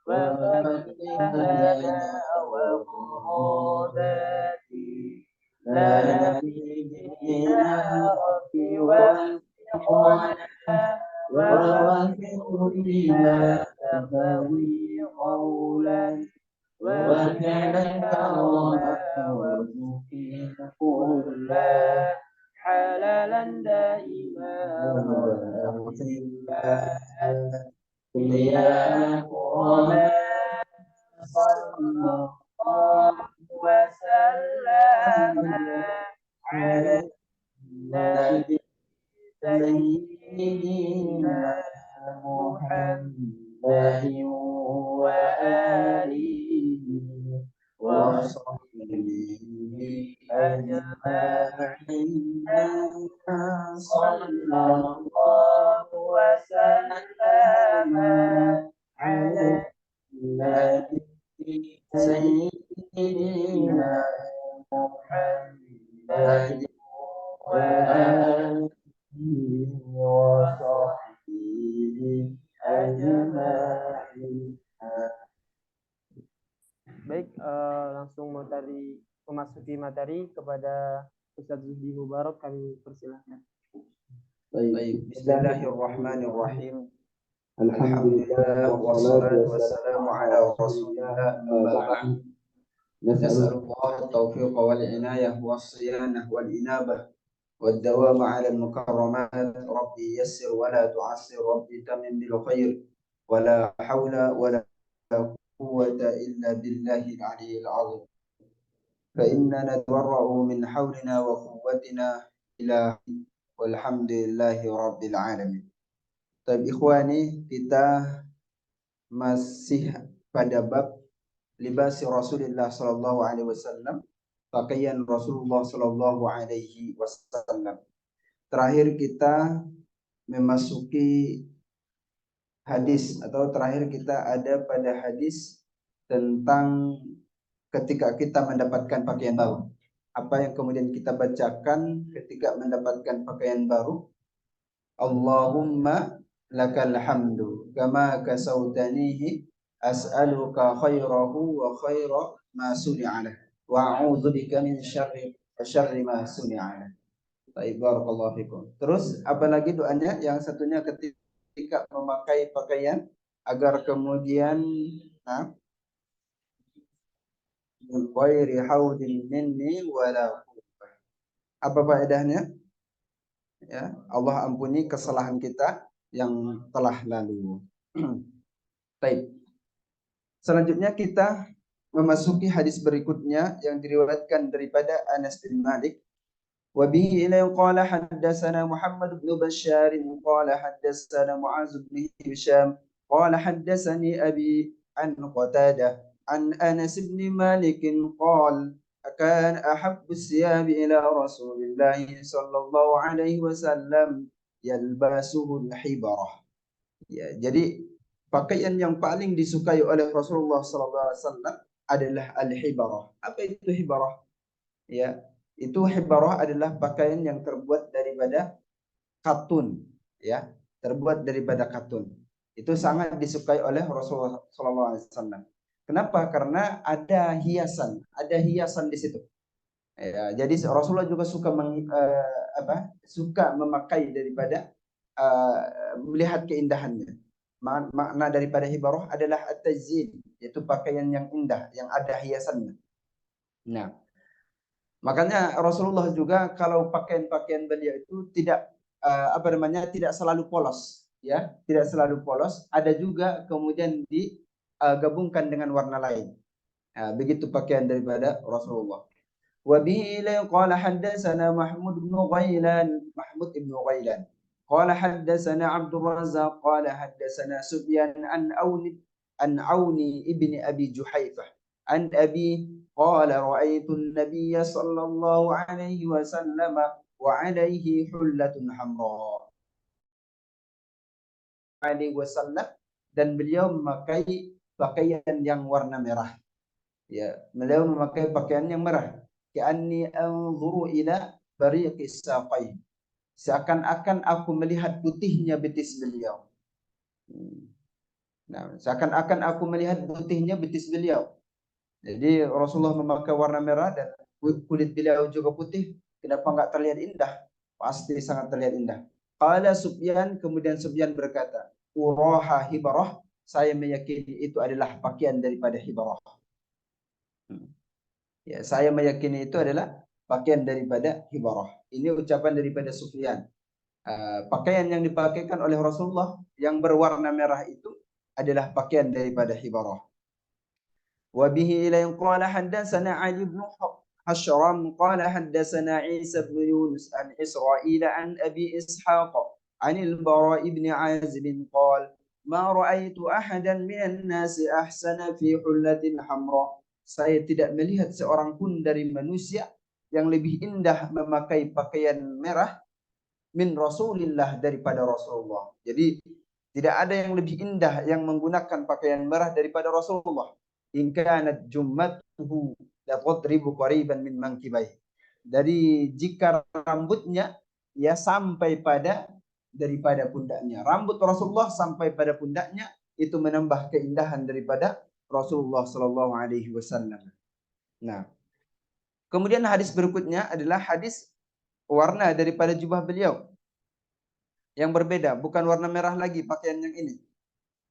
وهدانا وقراداتي لا نبينا ربي وفقنا ووفق بما تهوي قولا وكلك وما وزكي كلا حلالا دائما ومغفلا يا قوما صلى الله وسلم على النبي سيدنا محمد وآله وصحبه أجمعين صلى الله وسلم على النبي سيدنا محمد وآله وصحبه أجمعين. Baik, langsung memasuki materi kepada Ustaz Zuhdi Mubarak, kami persilahkan. Baik, bismillahirrahmanirrahim. Alhamdulillah wassalatu wassalamu ala Rasulillah amma ba'd. Nas'alullah at-tawfiq wal inayah was-siyanah wal inabah wad-dawam 'ala al-mukarramat. Rabbi yassir wa la tu'assir, Rabbi tamim bil khair wa la hawla wa la quwwata illa billahil 'aliyyil 'azim. Fa inna natabarra'u min hawlina wa quwwatina ila walhamdulillahi rabbil alamin. Baik ikhwani, kita masih pada bab libasi Rasulullah sallallahu alaihi wasallam, pakaian Rasulullah sallallahu alaihi wasallam. Terakhir kita memasuki hadis, atau terakhir kita ada pada hadis tentang ketika kita mendapatkan pakaian baru. Apa yang kemudian kita bacakan ketika mendapatkan pakaian baru? Allahumma lakal hamdu kama kasautanihi as'aluka khairahu wa khaira ma suni'ala wa a'udzu bika min syarri ma suni'ala. Baik, barakallahu fikum. Terus apalagi doanya yang satunya ketika memakai pakaian agar kemudian min ghairi haudin minni wala quwwah. Apa faedahnya? Ya, Allah ampuni kesalahan kita yang telah lalu. Baik. Selanjutnya kita memasuki hadis berikutnya yang diriwayatkan daripada Anas bin Malik. Wa bihi ila qala haddatsana Muhammad bin Bashar qala haddatsana Mu'adz bin Hisham qala haddatsani abi an Qatadah an Anas bin Malik qala كان أحب الثياب إلى رسول الله صلى الله عليه وسلم يلبسه الحبرة. Ya, jadi pakaian yang paling disukai oleh Rasulullah sallallahu alaihi wasallam adalah al-hibarah. Apa itu hibarah? Ya, itu hibarah adalah pakaian yang terbuat daripada katun, ya, terbuat daripada katun. Itu sangat disukai oleh Rasulullah sallallahu alaihi wasallam. Kenapa? Karena ada hiasan di situ. Ya, jadi Rasulullah juga suka suka memakai daripada melihat keindahannya. Makna daripada hibarah adalah at-tazyin, yaitu pakaian yang indah yang ada hiasannya. Nah, makanya Rasulullah juga kalau pakaian-pakaian beliau itu tidak tidak selalu polos, ya, tidak selalu polos. Ada juga kemudian digabungkan dengan warna lain. Nah, begitu pakaian daripada Rasulullah. Wa bihi qala haddatsana Mahmud bin Ghailan qala haddatsana Abdul Razzaq qala haddatsana Sufyan an Auni ibni Abi Juhaifah an Abi qala ra'aitu an-nabiy sallallahu alaihi wasallam wa alaihi hullatun hamra alaihi wasallam, dan beliau memakai pakaian yang warna merah. Ya, beliau memakai pakaian yang merah. Ka'anni anzuru ila bariqis saqai. Seakan-akan aku melihat putihnya betis beliau. Nah, seakan-akan aku melihat putihnya betis beliau. Jadi Rasulullah memakai warna merah dan kulit beliau juga putih. Kenapa enggak terlihat indah? Pasti sangat terlihat indah. Qala Sufyan, kemudian Sufyan berkata, Uraha hibarah, saya meyakini itu adalah pakaian daripada hibarah. Ya, saya meyakini itu adalah pakaian daripada hibarah. Ini ucapan daripada Sufyan. Pakaian yang dipakaikan oleh Rasulullah yang berwarna merah itu adalah pakaian daripada hibarah. وبه إليه قال حدثنا علي بن حشرم قال حدثنا عيسى بن يونس عن إسرائيل عن أبي إسحاق عن البراء بن عازب قال ما رأيت أحدا من الناس أحسن في حلة حمراء. Saya tidak melihat seorang pun dari manusia yang lebih indah memakai pakaian merah min Rasulillah daripada Rasulullah. Jadi tidak ada yang lebih indah yang menggunakan pakaian merah daripada Rasulullah. In kanat jummatuhu la tadribu qariban min mankibai. Dari jika rambutnya ya sampai pada daripada pundaknya. Rambut Rasulullah sampai pada pundaknya itu menambah keindahan daripada Rasulullah sallallahu alaihi wasallam. Nah, kemudian hadis berikutnya adalah hadis warna daripada jubah beliau yang berbeda, bukan warna merah lagi pakaian yang ini.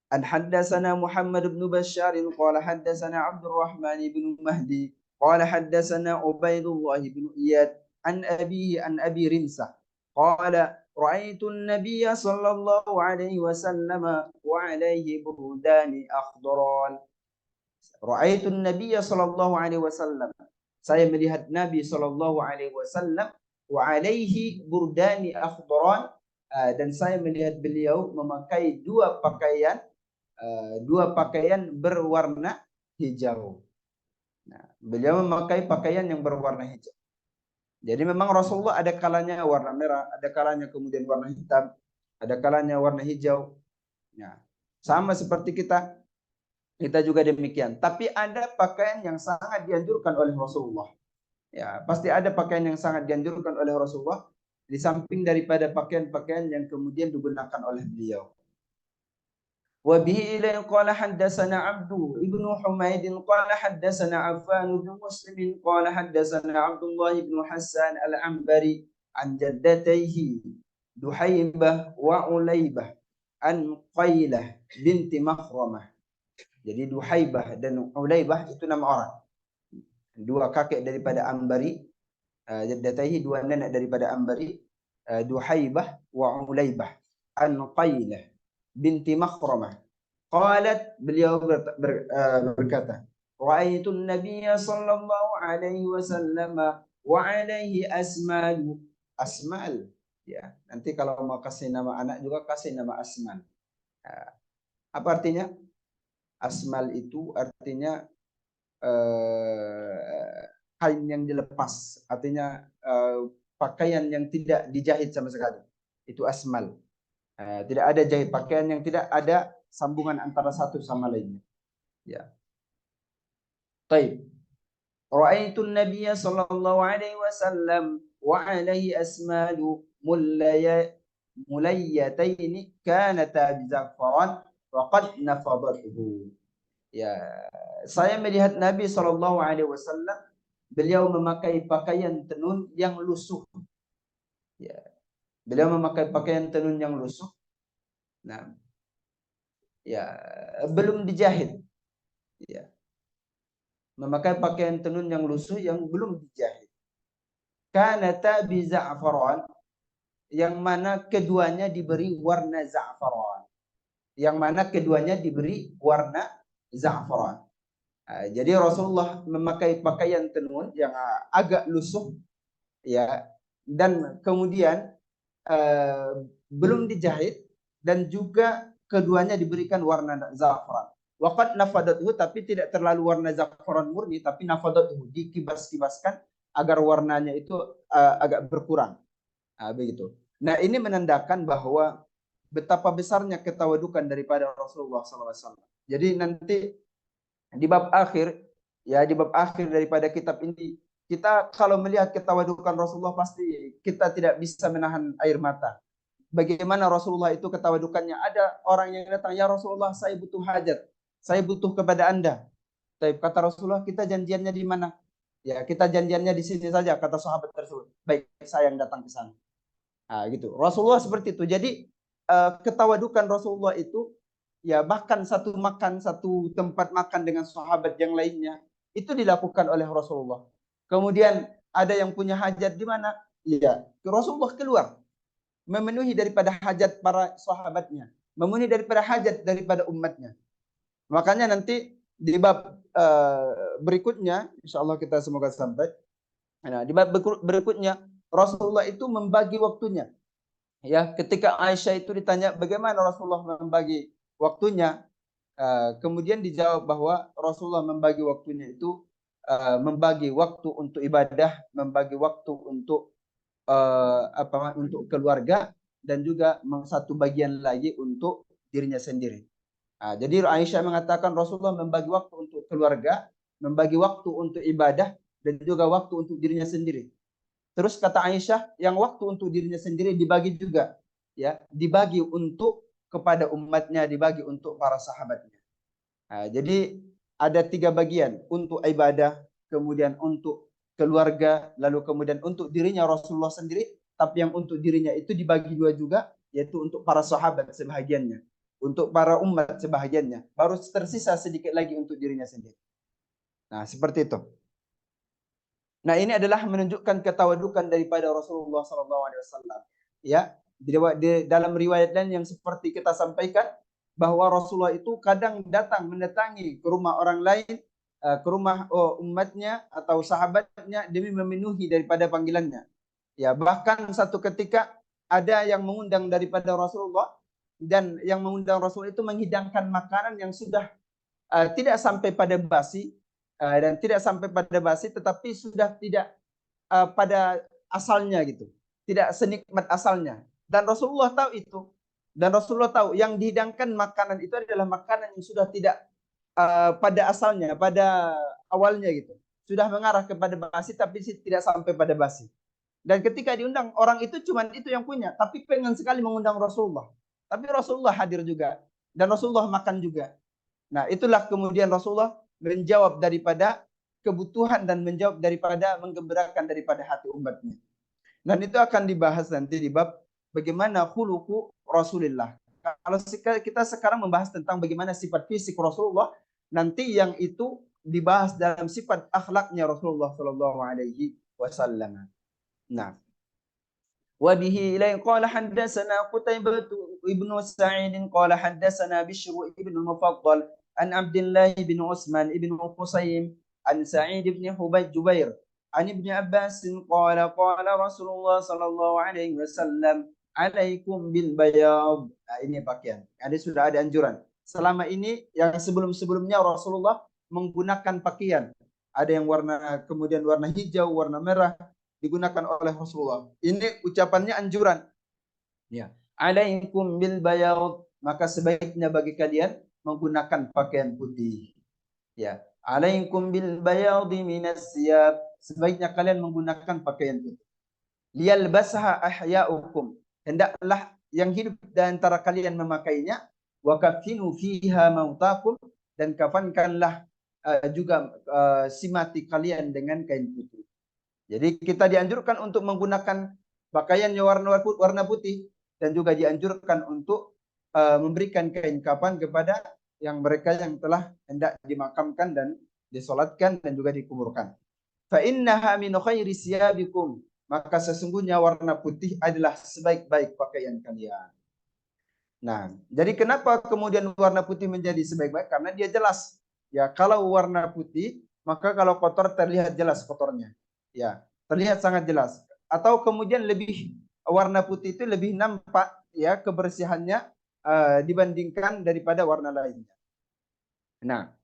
An haddatsana Muhammad bin Bashar qala haddatsana Abdul Rahman bin Mahdi qala haddatsana Ubaidullah bin Iyad an abihi an Abi Rimsah qala ra'aitu an-nabiy sallallahu alaihi wasallam wa alaihi burdani akhdaran. Ra'aitu an-nabiy sallallahu alaihi wasallam. Saya melihat Nabi sallallahu alaihi wasallam wa alaihi burdani akhdaran, dan saya melihat beliau memakai dua pakaian berwarna hijau. Nah, beliau memakai pakaian yang berwarna hijau. Jadi memang Rasulullah ada kalanya warna merah, ada kalanya kemudian warna hitam, ada kalanya warna hijau. Nah, sama seperti kita juga demikian. Tapi ada pakaian yang sangat dianjurkan oleh Rasulullah. Ya, pasti ada pakaian yang sangat dianjurkan oleh Rasulullah di samping daripada pakaian-pakaian yang kemudian digunakan oleh beliau. وبه إليه قال حدثنا عبد بن حميد قال حدثنا عفان بن مسلم قال حدثنا عبد الله بن حسان العنبري عن جدتيه دحيبة وعليبة عن قيلة بنت مخرمة. Jadi Duhaibah dan Ulaibah itu nama orang. Dua kakek daripada Ambari, jaddataihi dua nenek daripada Ambari, Duhaibah wa Ulaibah an Qailah binti Makhramah. Qalat, beliau berkata, ra'aitu an-nabiy sallallahu alaihi wasallam wa alaihi asmal. Asmal, ya. Nanti kalau mau kasih nama anak juga kasih nama Asmal. Apa artinya? Asmal itu artinya kain yang dilepas, artinya pakaian yang tidak dijahit sama sekali. Itu asmal. Tidak ada jahit, pakaian yang tidak ada sambungan antara satu sama lainnya. Ya. Baik. Ra'aitu an-nabiy sallallahu alaihi wasallam wa alaihi asmalu mulayyataini kanata biza'faran wa qad nafadatuhu. Ya, saya melihat Nabi sallallahu alaihi wasallam beliau memakai pakaian tenun yang lusuh. Ya. Beliau memakai pakaian tenun yang lusuh. Nah, ya, belum dijahit. Ya. Memakai pakaian tenun yang lusuh yang belum dijahit. Kanata bi za'faran, yang mana keduanya diberi warna za'faran. Yang mana keduanya diberi warna za'faran. Jadi Rasulullah memakai pakaian tenun yang agak lusuh, ya, dan kemudian belum dijahit, dan juga keduanya diberikan warna za'faran. Waqad nafadathu, tapi tidak terlalu warna za'faran murni, tapi nafadathu, dikibas-kibaskan agar warnanya itu agak berkurang. Begitu. Nah, ini menandakan bahwa betapa besarnya ketawadukan daripada Rasulullah SAW. Jadi nanti di bab akhir, ya, di bab akhir daripada kitab ini, kita kalau melihat ketawadukan Rasulullah pasti kita tidak bisa menahan air mata. bagaimana Rasulullah itu ketawadukannya. Ada orang yang datang, ya Rasulullah, saya butuh hajat, saya butuh kepada Anda. Tapi kata Rasulullah, kita janjiannya di mana? Ya, kita janjiannya di sini saja, kata sahabat tersebut. Baik, saya yang datang ke sana. Nah, gitu. Rasulullah seperti itu. Jadi ketawadukan Rasulullah itu, ya bahkan satu tempat makan dengan sahabat yang lainnya itu dilakukan oleh Rasulullah. Kemudian ada yang punya hajat di mana? Ya, Rasulullah keluar memenuhi daripada hajat para sahabatnya, memenuhi daripada hajat daripada umatnya. Makanya nanti di bab berikutnya, insya Allah kita semoga sampai. Nah, di bab berikutnya Rasulullah itu membagi waktunya. Ya, ketika Aisyah itu ditanya bagaimana Rasulullah membagi waktunya, kemudian dijawab bahwa Rasulullah membagi waktunya itu membagi waktu untuk ibadah, membagi waktu untuk untuk keluarga, dan juga satu bagian lagi untuk dirinya sendiri. Jadi Aisyah mengatakan Rasulullah membagi waktu untuk keluarga, membagi waktu untuk ibadah, dan juga waktu untuk dirinya sendiri. Terus kata Aisyah, yang waktu untuk dirinya sendiri dibagi juga, ya, dibagi untuk kepada umatnya, dibagi untuk para sahabatnya. Jadi ada 3 bagian, untuk ibadah, kemudian untuk keluarga, lalu kemudian untuk dirinya Rasulullah sendiri. Tapi yang untuk dirinya itu dibagi 2 juga, yaitu untuk para sahabat sebahagiannya, untuk para umat sebahagiannya, baru tersisa sedikit lagi untuk dirinya sendiri. Nah, seperti itu. Nah, ini adalah menunjukkan ketawadukan daripada Rasulullah SAW. Ya, di dalam riwayat lain yang seperti kita sampaikan, bahwa Rasulullah itu kadang datang mendatangi ke rumah orang lain, ke rumah umatnya atau sahabatnya demi memenuhi daripada panggilannya. Ya, bahkan satu ketika ada yang mengundang daripada Rasulullah, dan yang mengundang Rasul itu menghidangkan makanan yang sudah tidak sampai pada basi, dan tidak sampai pada basi, tetapi sudah tidak pada asalnya gitu, tidak senikmat asalnya. Dan Rasulullah tahu itu, dan Rasulullah tahu yang dihidangkan makanan itu adalah makanan yang sudah tidak pada asalnya, pada awalnya gitu, sudah mengarah kepada basi tapi tidak sampai pada basi. Dan ketika diundang, orang itu cuma itu yang punya, tapi pengen sekali mengundang Rasulullah. Tapi Rasulullah hadir juga, dan Rasulullah makan juga. Nah, itulah kemudian Rasulullah menjawab daripada kebutuhan dan menjawab daripada menggembirakan daripada hati umatnya. Dan itu akan dibahas nanti di bab bagaimana khuluqu Rasulullah. Kalau kita sekarang membahas tentang bagaimana sifat fisik Rasulullah, nanti yang itu dibahas dalam sifat akhlaknya Rasulullah sallallahu alaihi wasallam. Nah, وبه إليه قال حدثنا قتيبة بن سعيد قال حدثنا بشر بن المفضل عن عبد الله بن عثمان بن قصيم عن سعيد بن جبير عن ابن عباس قال قال رسول الله صلى الله عليه وسلم عليكم بالبياض. Nah, ini pakaian. Ada sudah ada anjuran. Selama ini yang sebelum-sebelumnya Rasulullah menggunakan pakaian. Ada yang warna, kemudian warna hijau, warna merah, digunakan oleh Rasulullah. Ini ucapannya anjuran. Ya. Alaikum bil bayad, maka sebaiknya bagi kalian menggunakan pakaian putih. Ya. Alaikum bil bayad minas siyab, sebaiknya kalian menggunakan pakaian putih. Liyal basaha ahya'ukum, hendaklah yang hidup di antara kalian memakainya. Wa kafinu fiha mautakum, dan kafankanlah juga si mati kalian dengan kain putih. Jadi kita dianjurkan untuk menggunakan pakaian yang warna putih, dan juga dianjurkan untuk memberikan kain kafan kepada yang mereka yang telah hendak dimakamkan dan disolatkan dan juga dikuburkan. Fa innaha min khairi siyabikum, maka sesungguhnya warna putih adalah sebaik-baik pakaian kalian. Nah, jadi kenapa kemudian warna putih menjadi sebaik-baik? Karena dia jelas. Ya, kalau warna putih, maka kalau kotor terlihat jelas kotornya. Ya, terlihat sangat jelas. Atau kemudian lebih warna putih itu lebih nampak ya kebersihannya dibandingkan daripada warna lainnya. Nah,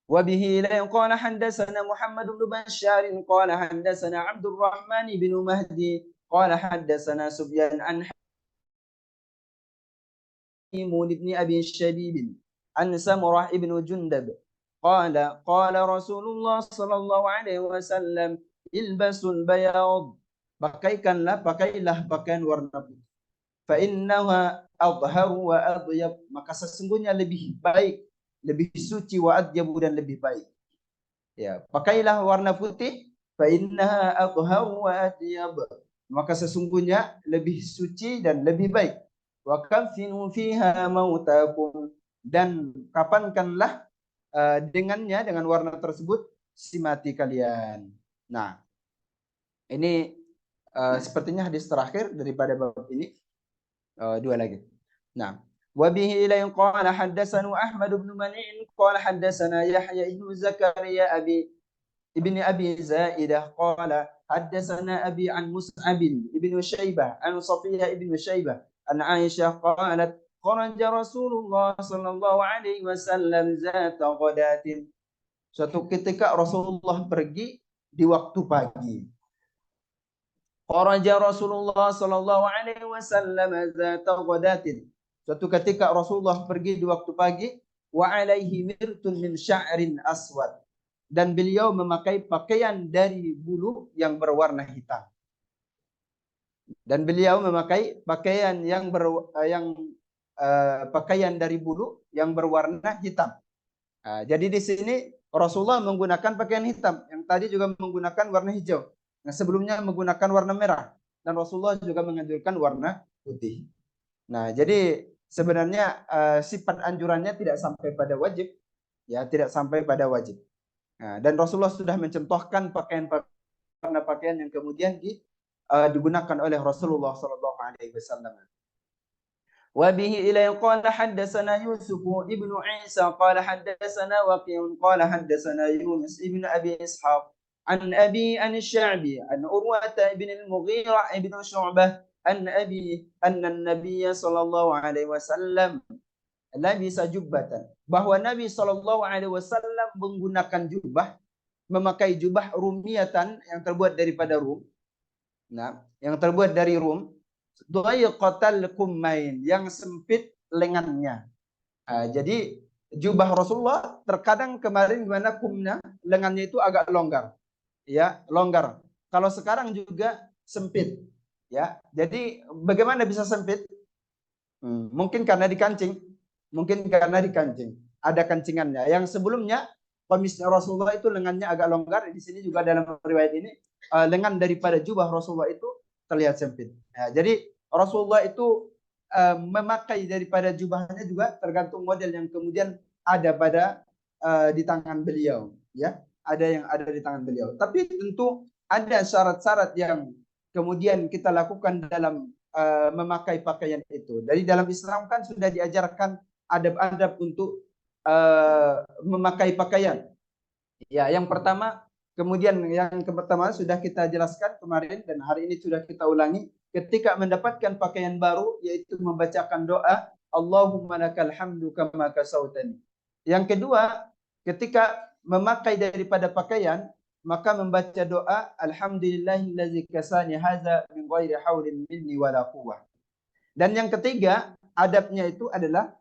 وبه قال حدثنا محمد بن بشار قال حدثنا عبد الرحمن بن مهدي قال حدثنا سفيان عن حكيم بن أبي شبيب عن سمرة بن جندب قال قال رسول الله صلى الله عليه وسلم البسوا البياض pakailah pakaian warna putih. Fa innaha adharu wa adyab, maka sesungguhnya lebih baik, lebih suci, wa adyabu, dan lebih baik. Ya, pakailah warna putih, fa innaha adharu wa adyab, maka sesungguhnya lebih suci dan lebih baik. Wa kafinu fiha mautakum, dan kafankanlah dengannya, dengan warna tersebut, si mati kalian. Nah, ini sepertinya hadis terakhir daripada bab ini. Dua lagi. Nah, wa bihi ila qala haddatsana Ahmad bin Mani' qala haddatsana Yahya ibn Zakaria ibn Abi Zaidah qala haddatsana abi an Mus'ab ibn Syaibah an Safiyah ibn Syaibah an Aisyah qalat kharaja Rasulullah sallallahu alaihi wasallam zata ghadatin. Suatu ketika Rasulullah pergi di waktu pagi. Kharaja Rasulullah sallallahu alaihi wasallam zata ghadatin. Suatu ketika Rasulullah pergi di waktu pagi, wa alaihi mirtun min sya'rin aswad, dan beliau memakai pakaian dari bulu yang berwarna hitam. Dan beliau memakai pakaian pakaian dari bulu yang berwarna hitam. Jadi di sini Rasulullah menggunakan pakaian hitam, yang tadi juga menggunakan warna hijau. Nah, sebelumnya menggunakan warna merah, dan Rasulullah juga menganjurkan warna putih. Nah, jadi sebenarnya sifat anjurannya tidak sampai pada wajib, ya, tidak sampai pada wajib. Nah, dan Rasulullah sudah mencontohkan pakaian yang kemudian digunakan oleh Rasulullah sallallahu alaihi wasallam. Wa bihi ila qala haddatsana Yusuf ibnu Isa qala haddatsana Waqi' qala haddatsana Yunus ibnu Abi Ishaq an Abi an Sya'bi an Urwata ibn al-Mughirah ibn Syu'bah an Abi anna an-nabiy sallallahu alaihi wasallam labisa jubbatan, bahwa Nabi sallallahu alaihi wasallam menggunakan jubah, memakai jubah rumiyatan, yang terbuat daripada rum. Nah, yang terbuat dari rum, dhayiqatal kummain, yang sempit lengannya. Jadi jubah Rasulullah terkadang kemarin gimana kumnya, lengannya itu agak longgar. Ya, longgar. Kalau sekarang juga sempit. Ya, jadi bagaimana bisa sempit? Mungkin karena dikancing. Mungkin karena dikancing. Ada kancingannya. Yang sebelumnya komisnya Rasulullah itu lengannya agak longgar. Di sini juga dalam riwayat ini lengan daripada jubah Rasulullah itu terlihat sempit. Ya, jadi Rasulullah itu memakai daripada jubahnya juga tergantung model yang kemudian ada pada di tangan beliau. Ya, ada yang ada di tangan beliau. Tapi tentu ada syarat-syarat yang kemudian kita lakukan dalam memakai pakaian itu. Dari dalam Islam kan sudah diajarkan adab-adab untuk memakai pakaian. Ya, yang pertama, yang pertama sudah kita jelaskan kemarin dan hari ini sudah kita ulangi. Ketika mendapatkan pakaian baru, yaitu membacakan doa, Allahumma lakal hamdu kama kasautani. Yang kedua, ketika memakai daripada pakaian, maka membaca doa alhamdulillahillazi kasani hadza min ghairi haulin minni wala quwwah. Dan yang ketiga, adabnya itu adalah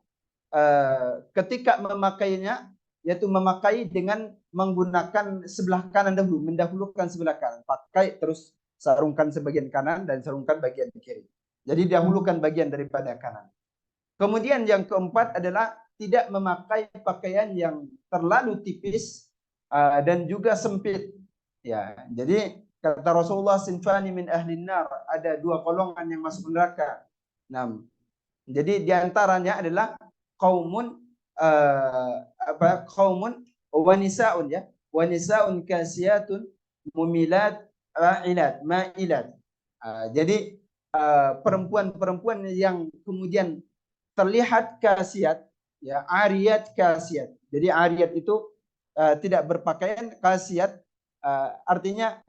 ketika memakainya, yaitu memakai dengan menggunakan sebelah kanan dahulu, mendahulukan sebelah kanan, pakai terus sarungkan sebagian kanan dan sarungkan bagian kiri. Jadi dahulukan bagian daripada kanan. Kemudian yang keempat adalah tidak memakai pakaian yang terlalu tipis dan juga sempit. Ya, jadi kata Rasulullah, sinfani min ahlin nar, ada dua golongan yang masuk neraka. Nah, jadi diantaranya adalah qaumun qaumun wanisaun, ya, wanisaun kasiyatun mumilat ma'ilat. Jadi perempuan-perempuan yang kemudian terlihat kasiat, ya, ariyat kasiat. Jadi ariyat itu tidak berpakaian, kasiat artinya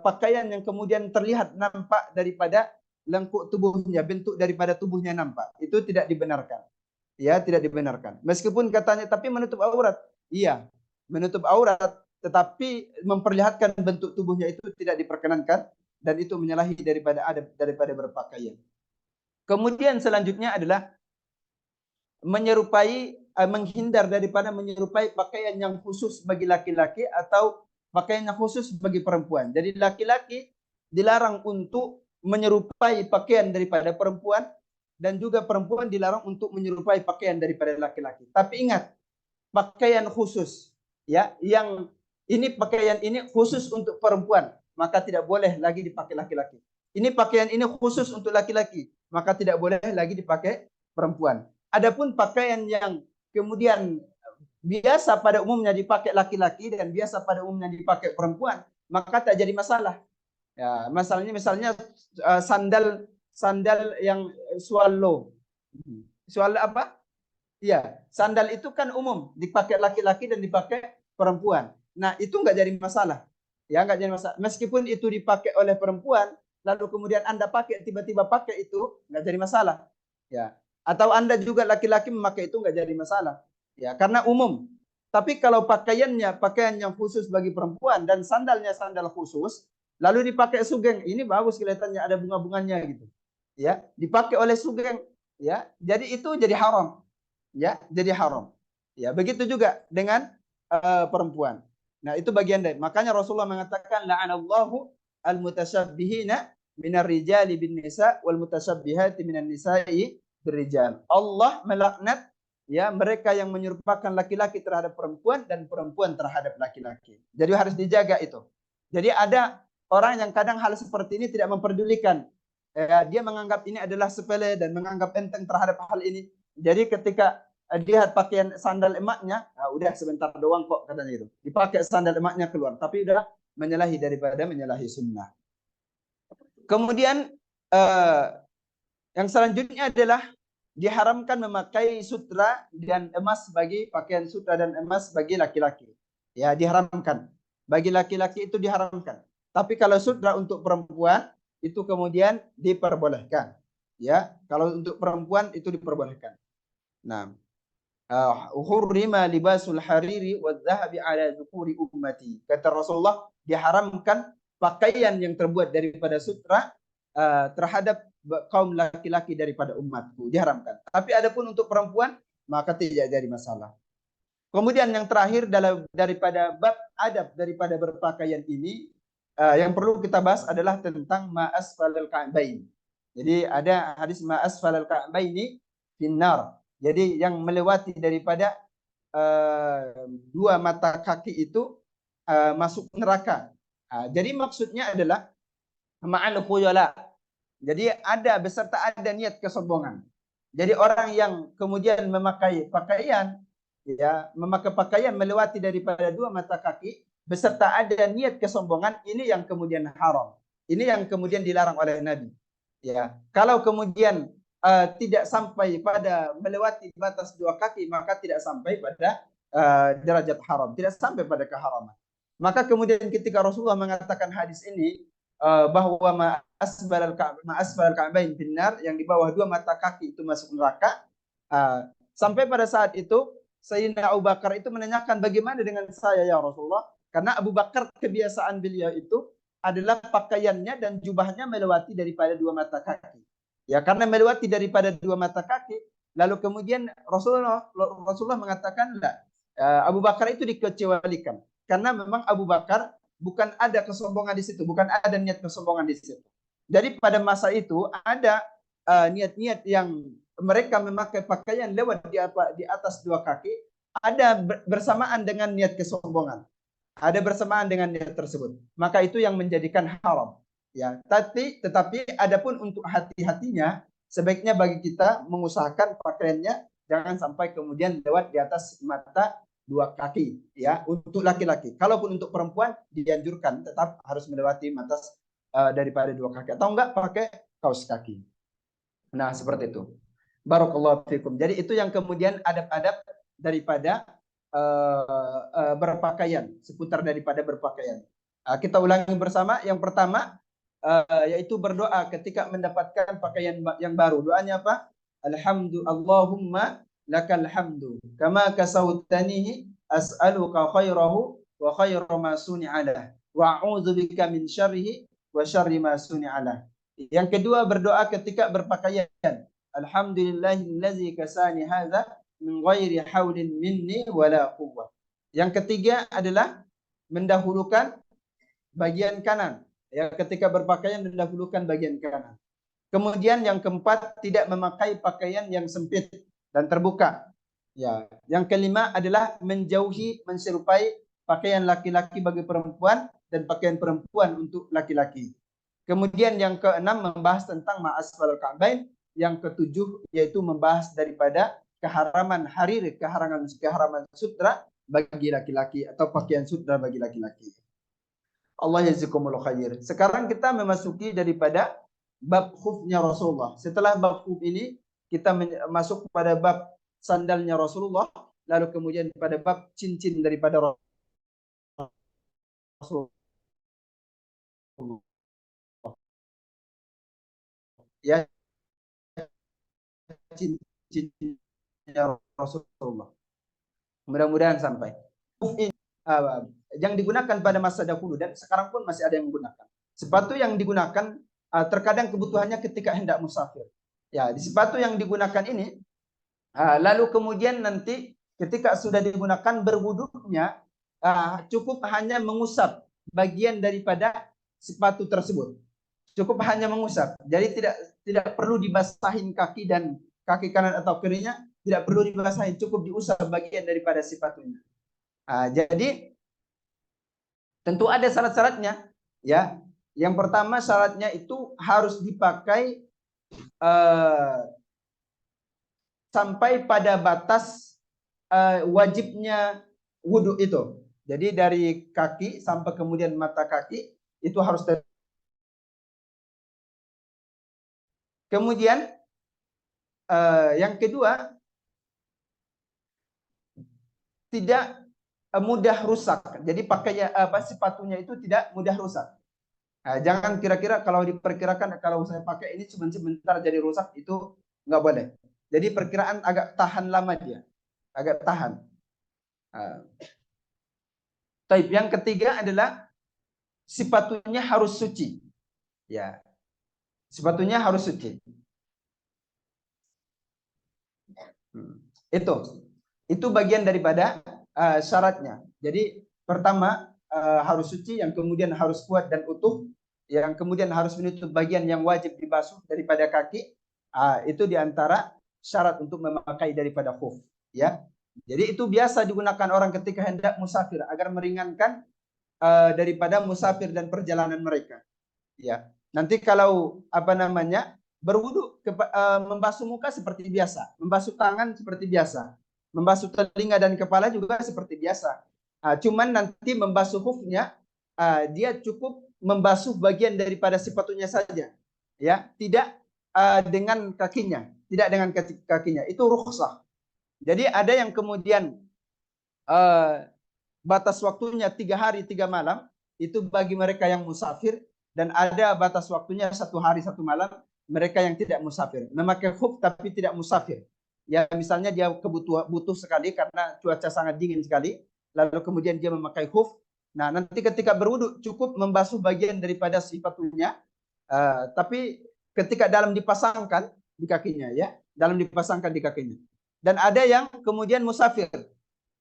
pakaian yang kemudian terlihat nampak daripada lengkuk tubuhnya, bentuk daripada tubuhnya nampak. Itu tidak dibenarkan. Ya, tidak dibenarkan. Meskipun katanya tapi menutup aurat. Iya, menutup aurat, tetapi memperlihatkan bentuk tubuhnya itu tidak diperkenankan dan itu menyalahi daripada berpakaian. Kemudian selanjutnya adalah menghindar daripada menyerupai pakaian yang khusus bagi laki-laki atau pakaian yang khusus bagi perempuan. Jadi laki-laki dilarang untuk menyerupai pakaian daripada perempuan, dan juga perempuan dilarang untuk menyerupai pakaian daripada laki-laki. Tapi ingat, pakaian khusus, ya, yang ini pakaian ini khusus untuk perempuan, maka tidak boleh lagi dipakai laki-laki. Ini pakaian ini khusus untuk laki-laki, maka tidak boleh lagi dipakai perempuan. Adapun pakaian yang kemudian biasa pada umumnya dipakai laki-laki dan biasa pada umumnya dipakai perempuan, maka tak jadi masalah. Ya, misalnya sandal yang swallow. Swallow apa? Iya, sandal itu kan umum dipakai laki-laki dan dipakai perempuan. Nah, itu nggak jadi masalah. Ya, nggak jadi masalah. Meskipun itu dipakai oleh perempuan, lalu kemudian Anda pakai tiba-tiba pakai itu, nggak jadi masalah. Ya. Atau Anda juga laki-laki memakai itu nggak jadi masalah. Ya, karena umum. Tapi kalau pakaiannya pakaian yang khusus bagi perempuan dan sandalnya sandal khusus, lalu dipakai sugeng, ini bagus kelihatannya ada bunga-bunganya gitu. Ya, dipakai oleh sugeng, ya. Jadi itu jadi haram. Ya, jadi haram. Ya, begitu juga dengan perempuan. Nah, itu bagian dari. Makanya Rasulullah mengatakan la'anallahu al-mutasyabbihina minar rijali bin nisa wal mutasyabbihati minan nisa'i birrijal. Allah melaknat ya mereka yang menyerupakan laki-laki terhadap perempuan dan perempuan terhadap laki-laki. Jadi harus dijaga itu. Jadi ada orang yang kadang hal seperti ini tidak memperdulikan. Dia menganggap ini adalah sepele dan menganggap enteng terhadap hal ini. Jadi ketika lihat pakaian sandal emaknya, udah sebentar doang kok katanya itu. Dipakai sandal emaknya keluar, tapi udah menyalahi daripada menyalahi sunnah. Kemudian yang selanjutnya adalah diharamkan memakai sutra dan emas bagi pakaian sutra dan emas bagi laki-laki. Ya, diharamkan. Bagi laki-laki itu diharamkan. Tapi kalau sutra untuk perempuan itu kemudian diperbolehkan. Ya, kalau untuk perempuan itu diperbolehkan. Nah, hurrima libasul hariri wadh-dhahabi ala dzukuri ummati. Kata Rasulullah, diharamkan pakaian yang terbuat daripada sutra terhadap kaum laki-laki daripada umatku, diharamkan. Tapi adapun untuk perempuan maka tidak jadi masalah. Kemudian yang terakhir daripada bab adab daripada berpakaian ini yang perlu kita bahas adalah tentang ma'asfalal ka'bain. Jadi ada hadis ma'asfalal ka'baini finnar. Jadi yang melewati daripada dua mata kaki itu masuk neraka. Jadi maksudnya adalah ma'al khuyala. Jadi beserta ada niat kesombongan. Jadi orang yang kemudian memakai pakaian melewati daripada dua mata kaki beserta ada niat kesombongan, ini yang kemudian haram. Ini yang kemudian dilarang oleh Nabi. Ya, kalau kemudian tidak sampai pada melewati batas dua kaki, maka tidak sampai pada derajat haram, tidak sampai pada keharaman. Maka kemudian ketika Rasulullah mengatakan hadis ini bahwa ma'asfalal ka'bain finnar, yang di bawah dua mata kaki itu masuk neraka, sampai pada saat itu Sayyidina Abu Bakar itu menanyakan, bagaimana dengan saya ya Rasulullah? Karena Abu Bakar kebiasaan beliau itu adalah pakaiannya dan jubahnya melewati daripada dua mata kaki. Ya, karena melewati daripada dua mata kaki, lalu kemudian Rasulullah mengatakan, Abu Bakar itu dikecualikan. Karena memang Abu Bakar bukan ada kesombongan di situ, bukan ada niat kesombongan di situ. Jadi pada masa itu ada niat-niat yang mereka memakai pakaian lewat di atas dua kaki, ada bersamaan dengan niat kesombongan. Ada bersamaan dengan niat tersebut. Maka itu yang menjadikan haram. Ya, tetapi adapun untuk hati-hatinya, sebaiknya bagi kita mengusahakan pakaiannya jangan sampai kemudian lewat di atas mata dua kaki, ya, untuk laki-laki. Kalaupun untuk perempuan dianjurkan tetap harus melewati mata daripada dua kaki, atau enggak pakai kaos kaki. Nah, seperti itu. Barakallahu fikum. Jadi itu yang kemudian adab-adab daripada berpakaian, seputar daripada berpakaian. Kita ulangi bersama. Yang pertama yaitu berdoa ketika mendapatkan pakaian yang baru. Doanya apa? Allahumma lakal hamdu kama kasautanihi as'aluka khairahu wa khairu ma suni'alah wa a'udzubika min syarrihi wa syarri ma suni'alah. Yang kedua berdoa ketika berpakaian. Alhamdulillahillazi kasani hadza min ghairi haulin minni wala quwwah. Yang ketiga adalah mendahulukan bagian kanan. Ya, ketika berpakaian mendahulukan bagian kanan. Kemudian yang keempat, tidak memakai pakaian yang sempit dan terbuka. Ya, yang kelima adalah menjauhi, menyerupai pakaian laki-laki bagi perempuan dan pakaian perempuan untuk laki-laki. Kemudian yang keenam membahas tentang ma'asfal ka'bain. Yang ketujuh yaitu membahas daripada keharaman harir, keharaman sutra bagi laki-laki atau pakaian sutra bagi laki-laki. Allah jazakumullah khair. Sekarang kita memasuki daripada bab khufnya Rasulullah. Setelah bab khuf ini kita masuk pada bab sandalnya Rasulullah, lalu kemudian pada bab cincin daripada Rasulullah. Ya, cincinnya Rasulullah. Mudah-mudahan sampai. Khuf ini yang digunakan pada masa dahulu dan sekarang pun masih ada yang menggunakan. Sepatu yang digunakan terkadang kebutuhannya ketika hendak musafir. Ya, di sepatu yang digunakan ini lalu kemudian nanti ketika sudah digunakan berwuduknya cukup hanya mengusap bagian daripada sepatu tersebut. Cukup hanya mengusap. Jadi tidak perlu dibasahin kaki dan kaki kanan atau kirinya, tidak perlu dibasahin, cukup diusap bagian daripada sepatunya. Jadi tentu ada syarat-syaratnya, ya. Yang pertama syaratnya itu harus dipakai sampai pada batas wajibnya wudhu itu. Jadi dari kaki sampai kemudian mata kaki itu harus. Kemudian yang kedua, tidak mudah rusak. Jadi pakainya sepatunya itu tidak mudah rusak. Jangan kira-kira kalau diperkirakan kalau saya pakai ini cuma sebentar jadi rusak, itu nggak boleh. Jadi perkiraan agak tahan lama dia, agak tahan. Taib. Yang ketiga adalah sepatunya harus suci. Ya, sepatunya harus suci. Itu bagian daripada syaratnya. Jadi pertama harus suci, yang kemudian harus kuat dan utuh, yang kemudian harus menutup bagian yang wajib dibasuh daripada kaki. Itu diantara syarat untuk memakai daripada khuf. Ya, jadi itu biasa digunakan orang ketika hendak musafir agar meringankan daripada musafir dan perjalanan mereka. Ya, nanti kalau berwudu, membasuh muka seperti biasa, membasuh tangan seperti biasa, membasuh telinga dan kepala juga seperti biasa. Cuman nanti membasuh khufnya, dia cukup membasuh bagian daripada sepatunya saja, ya, tidak dengan kakinya, tidak dengan kakinya. Itu rukhsah. Jadi ada yang kemudian batas waktunya 3 hari 3 malam, itu bagi mereka yang musafir, dan ada batas waktunya 1 hari 1 malam mereka yang tidak musafir, memakai khuf tapi tidak musafir. Ya, misalnya dia butuh sekali karena cuaca sangat dingin sekali, lalu kemudian dia memakai khuf. Nah, nanti ketika berwudu cukup membasuh bagian daripada sepatunya, tapi ketika dalam dipasangkan di kakinya, ya, dalam dipasangkan di kakinya. Dan ada yang kemudian musafir.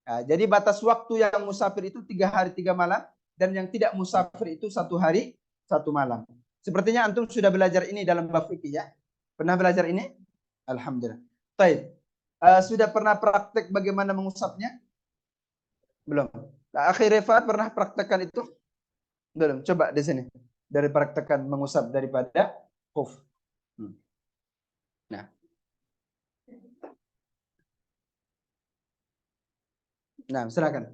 Jadi batas waktu yang musafir itu 3 hari 3 malam, dan yang tidak musafir itu 1 hari 1 malam. Sepertinya antum sudah belajar ini dalam bab fikih, ya. Pernah belajar ini? Alhamdulillah. Baik. Sudah pernah praktek bagaimana mengusapnya? Belum. Akhir Rifat pernah praktekkan itu? Belum. Coba di sini. Dari praktekkan mengusap daripada khuf. Nah. Nah, silakan.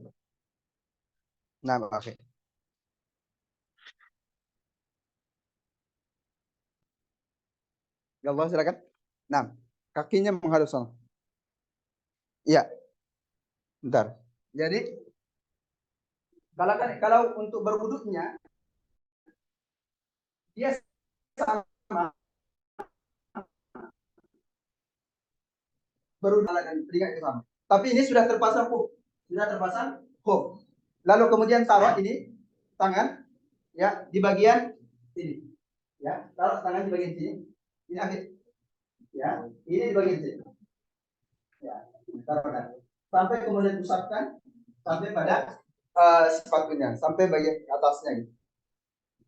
Nah, oke. Ya Allah, silakan. Nah, kakinya menghadap sana. Iya. Bentar. Jadi kalau untuk berwuduknya dia sama berwuduk dan telinga itu sama. Tapi ini sudah terpasang hook. Lalu kemudian taruh ini tangan, ya, di bagian ini. Ya, taruh tangan di bagian sini. Ini akhir. Ya, ini di bagian sini. Ya, taruhkan. Sampai kemudian usapkan sampai pada sepatunya, sampai bagian atasnya gitu.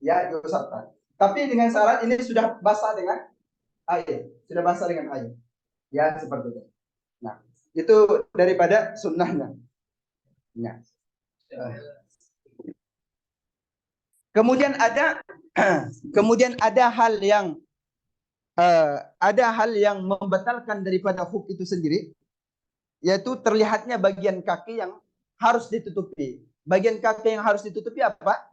ya diusapkan. Tapi dengan syarat ini sudah basah dengan air, sudah basah dengan air. Ya seperti itu. Nah, itu daripada sunnahnya. Ya. Kemudian ada ada hal yang membatalkan daripada khuf itu sendiri, yaitu terlihatnya bagian kaki yang harus ditutupi. Bagian kaki yang harus ditutupi apa?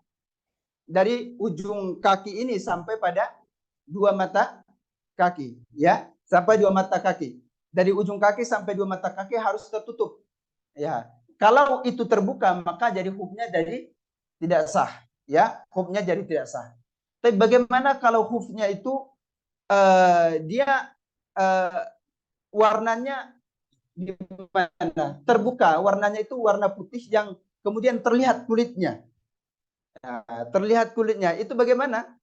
Dari ujung kaki ini sampai pada dua mata kaki, ya, sampai dua mata kaki. Dari ujung kaki sampai dua mata kaki harus tertutup. Ya, kalau itu terbuka maka jadi khufnya jadi tidak sah, ya, khufnya jadi tidak sah. Tapi bagaimana kalau khufnya itu dia warnanya gimana? Terbuka, warnanya itu warna putih yang kemudian terlihat kulitnya. Nah, terlihat kulitnya itu bagaimana?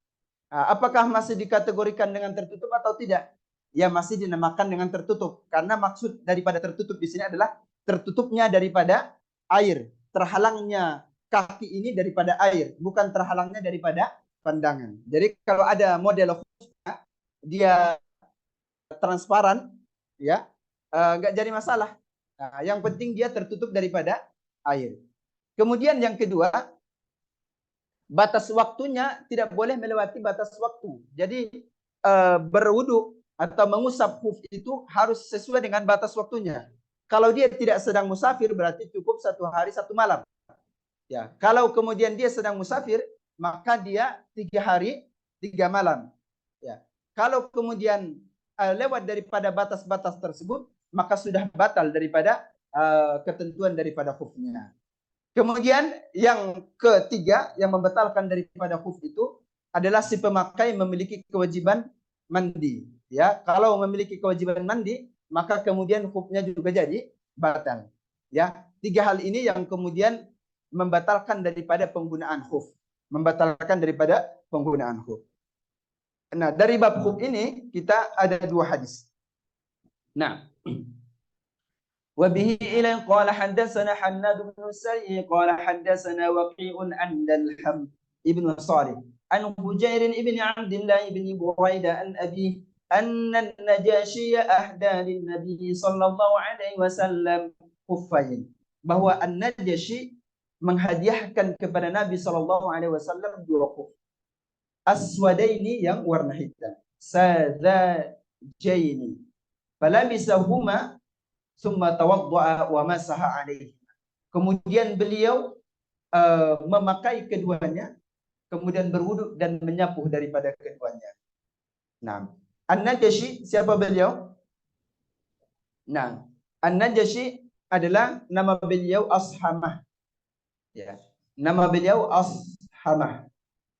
Nah, apakah masih dikategorikan dengan tertutup atau tidak? Ya masih dinamakan dengan tertutup karena maksud daripada tertutup di sini adalah tertutupnya daripada air, terhalangnya kaki ini daripada air, bukan terhalangnya daripada pandangan. Jadi kalau ada model khususnya dia transparan, ya nggak jadi masalah. Nah, yang penting dia tertutup daripada air. Kemudian yang kedua, batas waktunya tidak boleh melewati batas waktu. Jadi berwudu atau mengusap khuf itu harus sesuai dengan batas waktunya. Kalau dia tidak sedang musafir berarti cukup 1 hari 1 malam. Ya, kalau kemudian dia sedang musafir maka dia 3 hari 3 malam. Ya, kalau kemudian lewat daripada batas-batas tersebut maka sudah batal daripada ketentuan daripada khufnya. Kemudian yang ketiga yang membatalkan daripada khuf itu adalah si pemakai memiliki kewajiban mandi. Ya, kalau memiliki kewajiban mandi, maka kemudian khufnya juga jadi batal. Ya, 3 hal ini yang kemudian membatalkan daripada penggunaan khuf, membatalkan daripada penggunaan khuf. Nah, dari bab khuf ini kita ada 2 hadis. Nah, وبه إلى قال حدثنا حناد بن السري قال حدثنا وقيع عن الحم ابن صالح عن هجير ابن عبد الله بن بريدة عن أبيه أن النجاشي أهدى للنبي صلى الله عليه وسلم خفين, bahwa An-Najashi menghadiahkan kepada Nabi sallallahu alaihi wasallam 2 khuf aswadaini yang warna hitam, sadajaini, falabisahuma summa tawaddu'a wa masaha alaihi. Kemudian beliau memakai keduanya, kemudian berwudu dan menyapuh daripada keduanya. Nah, An-Najashi siapa beliau? Nah, An-Najashi adalah nama beliau Ashamah. Ya. Nama beliau Ashamah.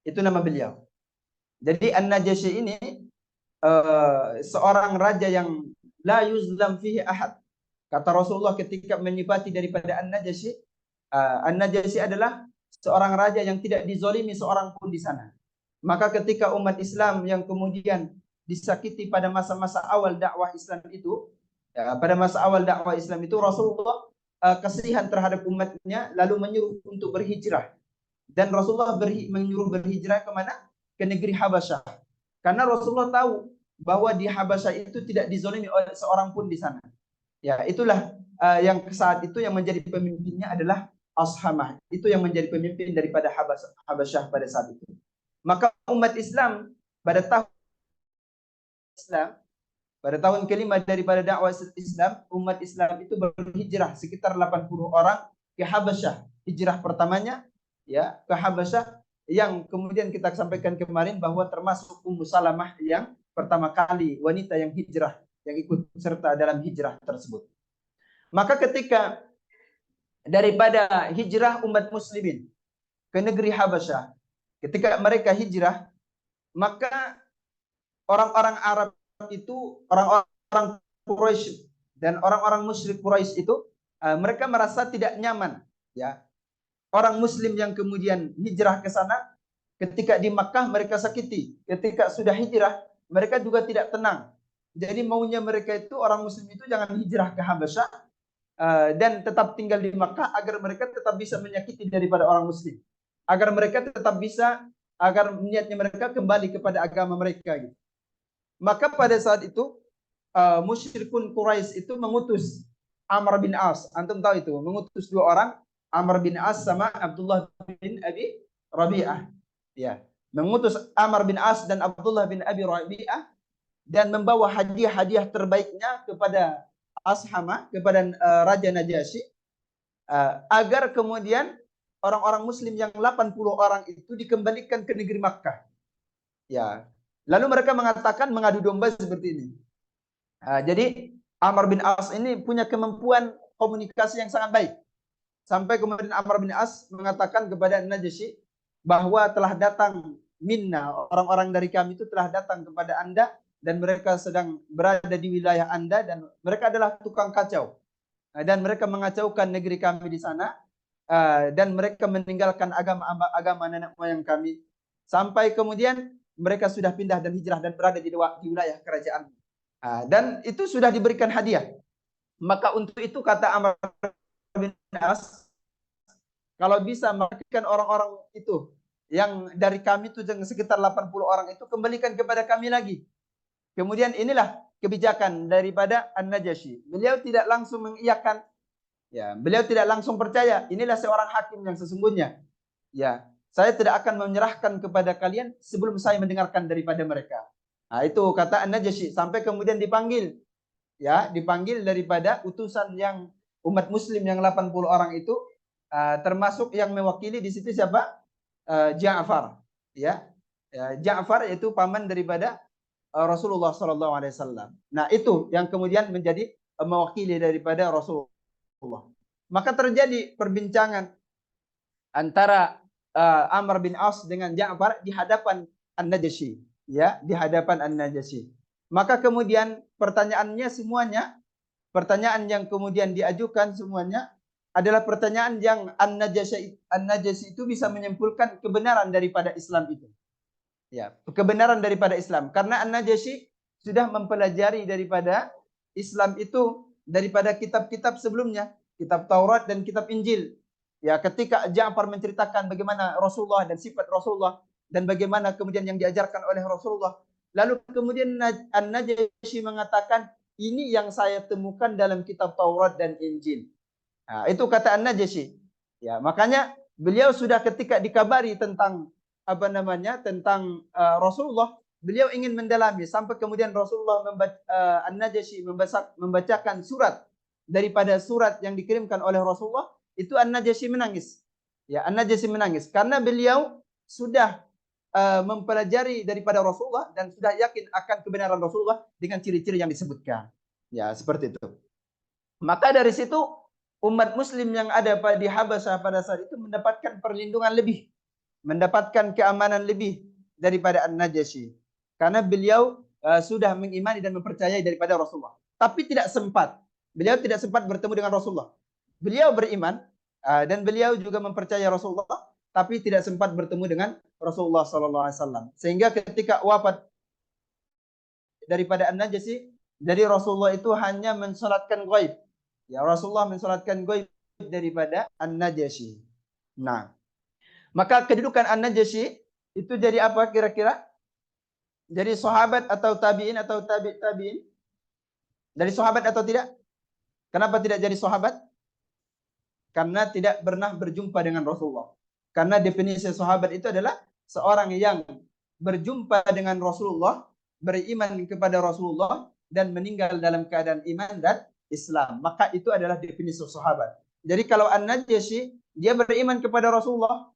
Itu nama beliau. Jadi An-Najashi ini seorang raja yang la yuzlam fihi ahad. Kata Rasulullah ketika menyifati daripada An-Najashi, An-Najashi adalah seorang raja yang tidak dizolimi seorang pun di sana. Maka ketika umat Islam yang kemudian disakiti pada masa-masa awal dakwah Islam itu, Rasulullah kasihan terhadap umatnya lalu menyuruh untuk berhijrah. Dan Rasulullah menyuruh berhijrah kemana? Ke negeri Habasyah. Karena Rasulullah tahu bahwa di Habasyah itu tidak dizolimi oleh seorang pun di sana. Ya, itulah yang saat itu yang menjadi pemimpinnya adalah Ashamah. Itu yang menjadi pemimpin daripada Habasyah pada saat itu. Maka umat Islam pada tahun kelima daripada dakwah Islam, umat Islam itu berhijrah sekitar 80 orang ke Habasyah. Hijrah pertamanya ya ke Habasyah yang kemudian kita sampaikan kemarin bahwa termasuk Ummu Salamah yang pertama kali wanita yang hijrah yang ikut serta dalam hijrah tersebut. Maka ketika daripada hijrah umat muslimin ke negeri Habasyah, ketika mereka hijrah, maka orang-orang Arab itu, orang-orang Quraisy dan orang-orang musyrik Quraisy itu mereka merasa tidak nyaman, ya. Orang muslim yang kemudian hijrah ke sana ketika di Makkah mereka sakiti, ketika sudah hijrah mereka juga tidak tenang. Jadi maunya mereka itu orang muslim itu jangan hijrah ke Habasyah dan tetap tinggal di Makkah agar mereka tetap bisa menyakiti daripada orang muslim, agar mereka tetap bisa agar niatnya mereka kembali kepada agama mereka gitu. Maka pada saat itu musyrikun Quraisy itu mengutus Amr bin As. Antum tahu itu, mengutus dua orang, Amr bin As sama Abdullah bin Abi Rabi'ah. Ya, mengutus Amr bin As dan Abdullah bin Abi Rabi'ah dan membawa hadiah-hadiah terbaiknya kepada Ashama, kepada Raja Najasyi, agar kemudian orang-orang muslim yang 80 orang itu dikembalikan ke negeri Makkah. Ya. Lalu mereka mengatakan mengadu domba seperti ini. Jadi Amr bin As ini punya kemampuan komunikasi yang sangat baik. Sampai kemudian Amr bin As mengatakan kepada Najasyi bahwa telah datang minna, orang-orang dari kami itu telah datang kepada Anda dan mereka sedang berada di wilayah Anda dan mereka adalah tukang kacau. Dan mereka mengacaukan negeri kami di sana dan mereka meninggalkan agama nenek moyang kami. Sampai kemudian mereka sudah pindah dan hijrah dan berada di wilayah kerajaan. Dan itu sudah diberikan hadiah. Maka untuk itu kata Amr bin As, kalau bisa memastikan orang-orang itu yang dari kami itu sekitar 80 orang itu kembalikan kepada kami lagi. Kemudian inilah kebijakan daripada An-Najasyi. Beliau tidak langsung mengiyakan, ya, beliau tidak langsung percaya. Inilah seorang hakim yang sesungguhnya. Ya, saya tidak akan menyerahkan kepada kalian sebelum saya mendengarkan daripada mereka. Nah, itu kata An-Najasyi sampai kemudian dipanggil. Ya, dipanggil daripada utusan yang umat muslim yang 80 orang itu, termasuk yang mewakili di situ siapa? Ja'far. Ya. Ja'far itu paman daripada Rasulullah SAW. Nah, itu yang kemudian menjadi mewakili daripada Rasulullah. Maka terjadi perbincangan antara Amr bin As dengan Ja'far di hadapan An-Najasyi, ya, di hadapan An-Najasyi. Maka kemudian pertanyaannya semuanya, pertanyaan yang kemudian diajukan semuanya adalah pertanyaan yang An-Najasyi itu bisa menyimpulkan kebenaran daripada Islam itu. Ya, kebenaran daripada Islam. Karena An-Najasyi sudah mempelajari daripada Islam itu daripada kitab-kitab sebelumnya, kitab Taurat dan kitab Injil. Ya, ketika Ja'far menceritakan bagaimana Rasulullah dan sifat Rasulullah dan bagaimana kemudian yang diajarkan oleh Rasulullah. Lalu kemudian An-Najasyi mengatakan, ini yang saya temukan dalam kitab Taurat dan Injil. Nah, itu kata An-Najasyi. Ya, makanya beliau sudah ketika dikabari tentang tentang Rasulullah, beliau ingin mendalami sampai kemudian Rasulullah An-Najasyi membacakan surat daripada surat yang dikirimkan oleh Rasulullah, itu An-Najasyi menangis. Ya, An-Najasyi menangis karena beliau sudah mempelajari daripada Rasulullah dan sudah yakin akan kebenaran Rasulullah dengan ciri-ciri yang disebutkan. Ya, seperti itu. Maka dari situ umat muslim yang ada di Habasyah pada saat itu mendapatkan perlindungan lebih, mendapatkan keamanan lebih daripada An-Najasyi. Karena beliau sudah mengimani dan mempercayai daripada Rasulullah. Tapi tidak sempat. Beliau tidak sempat bertemu dengan Rasulullah. Beliau beriman dan beliau juga mempercayai Rasulullah, tapi tidak sempat bertemu dengan Rasulullah SAW. Sehingga ketika wafat daripada An-Najasyi, jadi Rasulullah itu hanya mensolatkan ghaib. Ya, Rasulullah mensolatkan ghaib daripada An-Najasyi. Nah, maka kedudukan An-Najasyi itu jadi apa kira-kira? Jadi sahabat atau tabi'in atau tabi'in? Dari sahabat atau tidak? Kenapa tidak jadi sahabat? Karena tidak pernah berjumpa dengan Rasulullah. Karena definisi sahabat itu adalah seorang yang berjumpa dengan Rasulullah, beriman kepada Rasulullah, dan meninggal dalam keadaan iman dan Islam. Maka itu adalah definisi sahabat. Jadi kalau An-Najasyi, dia beriman kepada Rasulullah,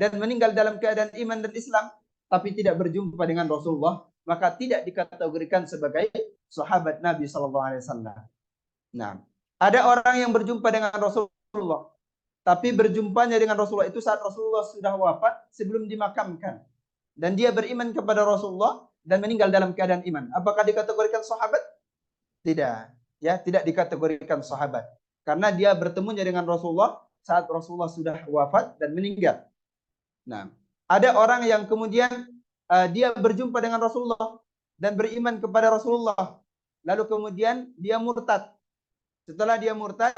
dan meninggal dalam keadaan iman dan Islam, tapi tidak berjumpa dengan Rasulullah, maka tidak dikategorikan sebagai sahabat Nabi SAW. Nah, ada orang yang berjumpa dengan Rasulullah, tapi berjumpanya dengan Rasulullah itu saat Rasulullah sudah wafat sebelum dimakamkan, dan dia beriman kepada Rasulullah dan meninggal dalam keadaan iman. Apakah dikategorikan sahabat? Tidak, ya, tidak dikategorikan sahabat, karena dia bertemunya dengan Rasulullah saat Rasulullah sudah wafat dan meninggal. Nah, ada orang yang kemudian dia berjumpa dengan Rasulullah dan beriman kepada Rasulullah, lalu kemudian dia murtad. Setelah dia murtad,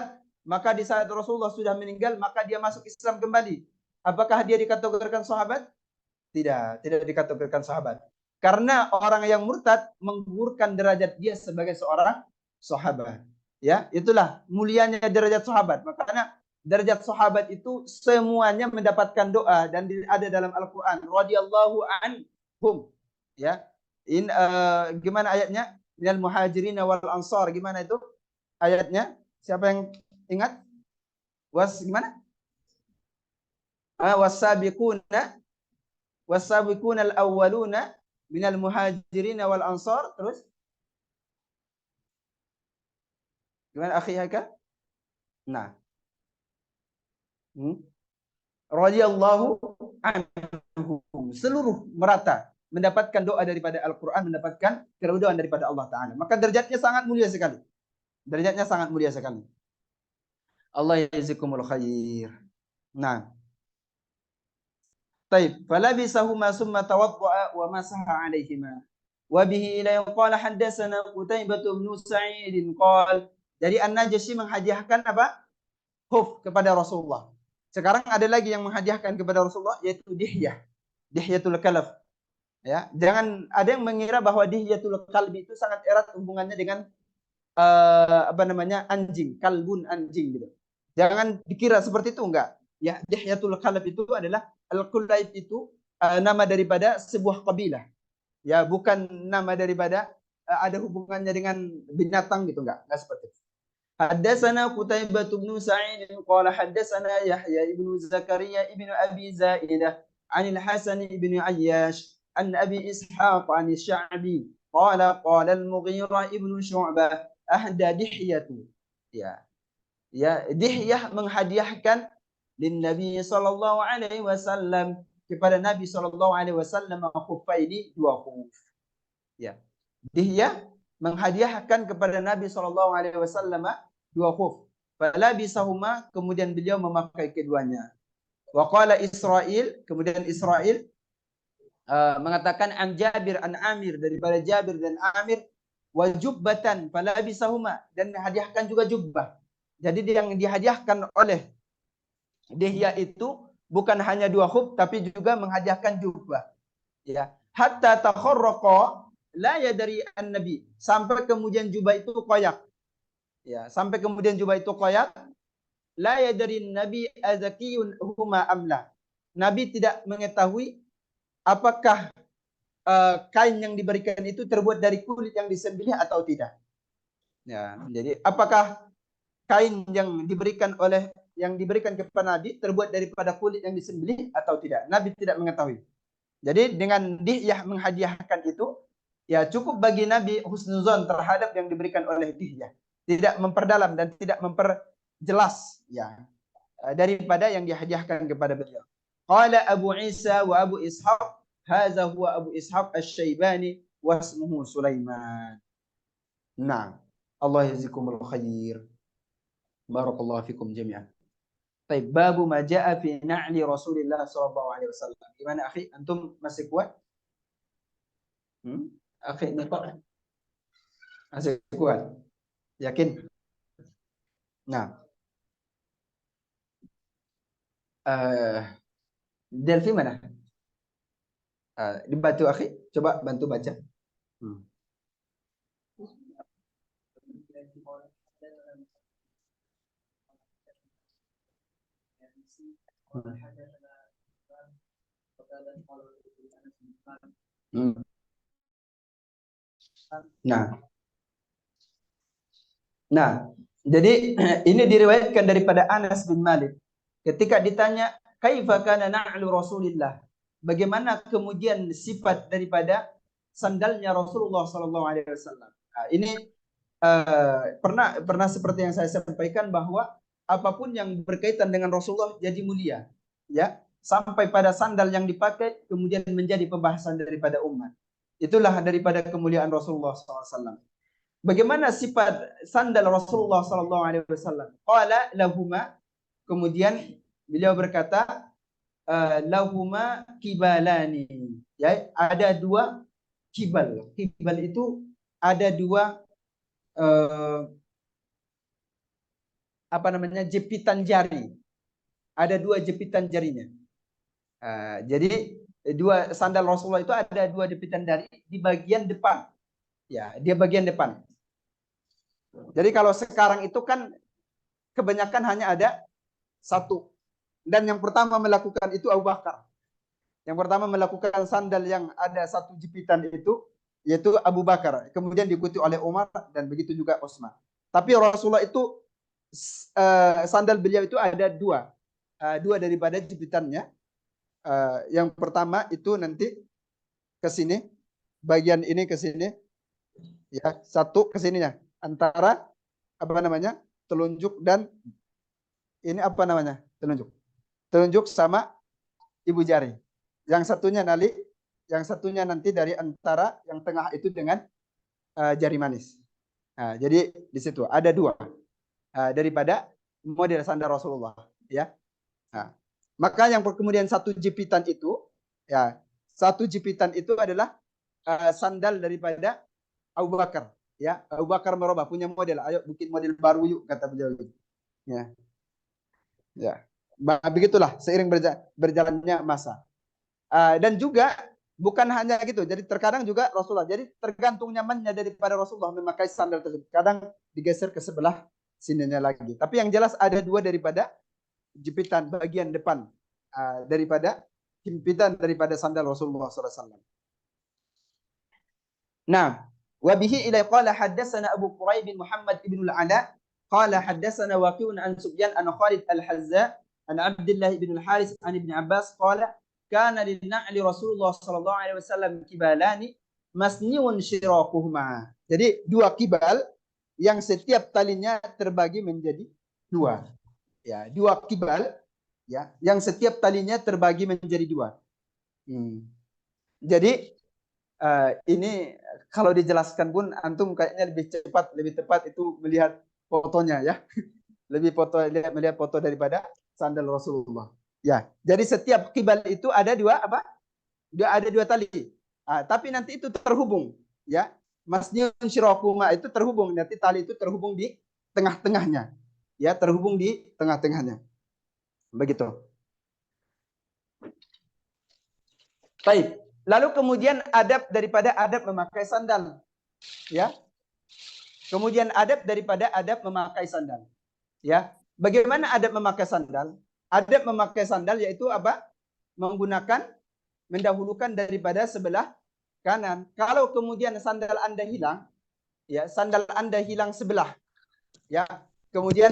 maka di saat Rasulullah sudah meninggal, maka dia masuk Islam kembali. Apakah dia dikategorikan sahabat? tidak dikategorikan sahabat. Karena orang yang murtad menggugurkan derajat dia sebagai seorang sahabat. Ya, itulah mulianya derajat sahabat. Makanya derajat sahabat itu semuanya mendapatkan doa dan ada dalam Al-Qur'an. Radhiyallahu anhum. Ya. Gimana ayatnya? Minal muhajirin wal ansar. Gimana itu ayatnya? Siapa yang ingat? Gimana? Wasabiquna al-awwaluna minal muhajirin wal ansar. Terus gimana akhi Haika? Nah. Radhiyallahu anhum. Seluruh merata mendapatkan doa daripada Al-Qur'an, mendapatkan keridhaan daripada Allah Ta'ala. Maka derajatnya sangat mulia sekali. Derajatnya sangat mulia sekali. Allah yazikumul khair. Nah. Taib. Falabisahuma summa tawadda'a wa masaha alaihima. Wa bihi ila qala haddatsana Qutaibah bin Sa'id qala. Jadi An-Najshi menghadiahkan apa? Khuf kepada Rasulullah. Sekarang ada lagi yang menghadiahkan kepada Rasulullah yaitu dihyah. Dihyatul kalaf. Ya, jangan ada yang mengira bahwa dihyatul kalbi itu sangat erat hubungannya dengan anjing, kalbun anjing gitu. Jangan dikira seperti itu, enggak. Ya, dihyatul kalb itu adalah al-Kulaib itu nama daripada sebuah kabilah. Ya, bukan nama daripada ada hubungannya dengan binatang gitu, enggak seperti itu. Haddatsana Qutaibah bin Sa'id qala haddatsana Yahya ibnu Zakaria ibnu Abi Zaidah an al-Hasan ibnu Ayyash an Abi Ishaq an Sya'bi qala al-Mughirah ibnu Syu'bah ahda dihyatu. Ya, dihyah menghadiahkan lin Nabi sallallahu alaihi wasallam kepada Nabi sallallahu alaihi wasallam khuffaini dua khuf. Ya. Dihyah menghadiahkan kepada Nabi sallallahu alaihi wasallam dua khuf. Falabisahuma, kemudian beliau memakai keduanya. Wa qala Israil, kemudian Israil mengatakan an Jabir an Amir, daripada Jabir dan Amir, wa jubbatan falabisahuma, dan hadiahkan juga jubbah. Jadi yang dihadiahkan oleh dihyah itu bukan hanya dua khuf tapi juga menghadiahkan jubbah. Ya, hatta takharraqa la yadri an-nabi, sampai kemudian jubah itu koyak. Ya, sampai kemudian jubah itu koyak. La yadri an-nabi azakiyun huma amla. Nabi tidak mengetahui apakah kain yang diberikan itu terbuat dari kulit yang disembelih atau tidak. Ya, jadi apakah kain yang diberikan kepada Nabi terbuat daripada kulit yang disembelih atau tidak? Nabi tidak mengetahui. Jadi dengan dihyah menghadiahkan itu, ya cukup bagi Nabi husnuzon terhadap yang diberikan oleh dihyah. Tidak memperdalam dan tidak memperjelas ya daripada yang dihadiahkan kepada beliau. Qala Abu Isa wa Abu Ishaq, hadza huwa Abu Ishaq Asy-Syaibani wa ismuhu Sulaiman. Nah, Allah yazikumul khair. Barakallahu fikum jami'an. Baik, babu ma jaa fi na'li Rasulillah sallallahu alaihi wasallam. Gimana akhi? Antum masih kuat? Akhi Niko masih kuat? Yakin? Nah, Delphi mana? Dibantu akhi, coba bantu baca. Nah, jadi ini diriwayatkan daripada Anas bin Malik. Ketika ditanya, kaifa kana na'lu Rasulillah? Bagaimana kemudian sifat daripada sandalnya Rasulullah sallallahu alaihi wasallam? Ini pernah seperti yang saya sampaikan bahwa apapun yang berkaitan dengan Rasulullah jadi mulia, ya, sampai pada sandal yang dipakai kemudian menjadi pembahasan daripada umat. Itulah daripada kemuliaan Rasulullah SAW. Bagaimana sifat sandal Rasulullah SAW? Qala lahuma, kemudian beliau berkata, lahuma kibalani. Ya, ada dua kibal. Kibal itu ada dua jepitan jari. Ada dua jepitan jarinya. Jadi dua sandal Rasulullah itu ada dua jepitan dari di bagian depan. Ya, dia bagian depan. Jadi kalau sekarang itu kan kebanyakan hanya ada satu. Dan yang pertama melakukan itu Abu Bakar. Yang pertama melakukan sandal yang ada satu jepitan itu yaitu Abu Bakar. Kemudian diikuti oleh Umar dan begitu juga Utsman. Tapi Rasulullah itu sandal beliau itu ada dua. Dua daripada jepitannya. Yang pertama itu nanti ke sini, bagian ini ke sini, ya satu ke sininya antara apa namanya telunjuk dan ini apa namanya telunjuk sama ibu jari. Yang satunya nanti dari antara yang tengah itu dengan jari manis. Nah, jadi di situ ada dua daripada model sandal Rasulullah, ya. Nah, maka yang kemudian satu jepitan itu, ya, satu jepitan itu adalah sandal daripada Abu Bakar, ya. Abu Bakar merubah punya model, ayo bikin model baru yuk kata beliau. Ya, ya. Begitulah seiring berjalannya masa. Dan juga bukan hanya gitu, jadi terkadang juga Rasulullah, jadi tergantung nyamannya daripada Rasulullah memakai sandal tersebut. Kadang digeser ke sebelah sininya lagi. Tapi yang jelas ada dua daripada jepitan bagian depan daripada jempitan daripada sandal Rasulullah SAW. Nah, wabihi ila qala haddatsana Abu Quraib bin Muhammad ibn al-Ala qala haddatsana Waqi'un an Sufyan an Khalid al-Hazza an Abdullah ibn al-Haris an Ibn Abbas qala kana lin-na'li Rasulullah sallallahu alaihi wasallam kibalani masniun shiraquhuma. Jadi dua kibal yang setiap talinya terbagi menjadi dua. Ya, dua kibal ya yang setiap talinya terbagi menjadi dua. Jadi ini kalau dijelaskan pun antum kayaknya lebih tepat itu melihat fotonya ya. Melihat foto daripada sandal Rasulullah. Ya, jadi setiap kibal itu ada dua apa? Ada dua tali. Tapi nanti itu terhubung, ya. Masniun syiraquma itu terhubung, nanti tali itu terhubung di tengah-tengahnya. Ya, terhubung di tengah-tengahnya. Begitu. Baik. Lalu kemudian adab daripada adab memakai sandal. Ya. Kemudian adab daripada adab memakai sandal. Ya. Bagaimana adab memakai sandal? Adab memakai sandal yaitu apa? Mendahulukan daripada sebelah kanan. Kalau kemudian sandal Anda hilang, ya, sandal Anda hilang sebelah. Ya. Kemudian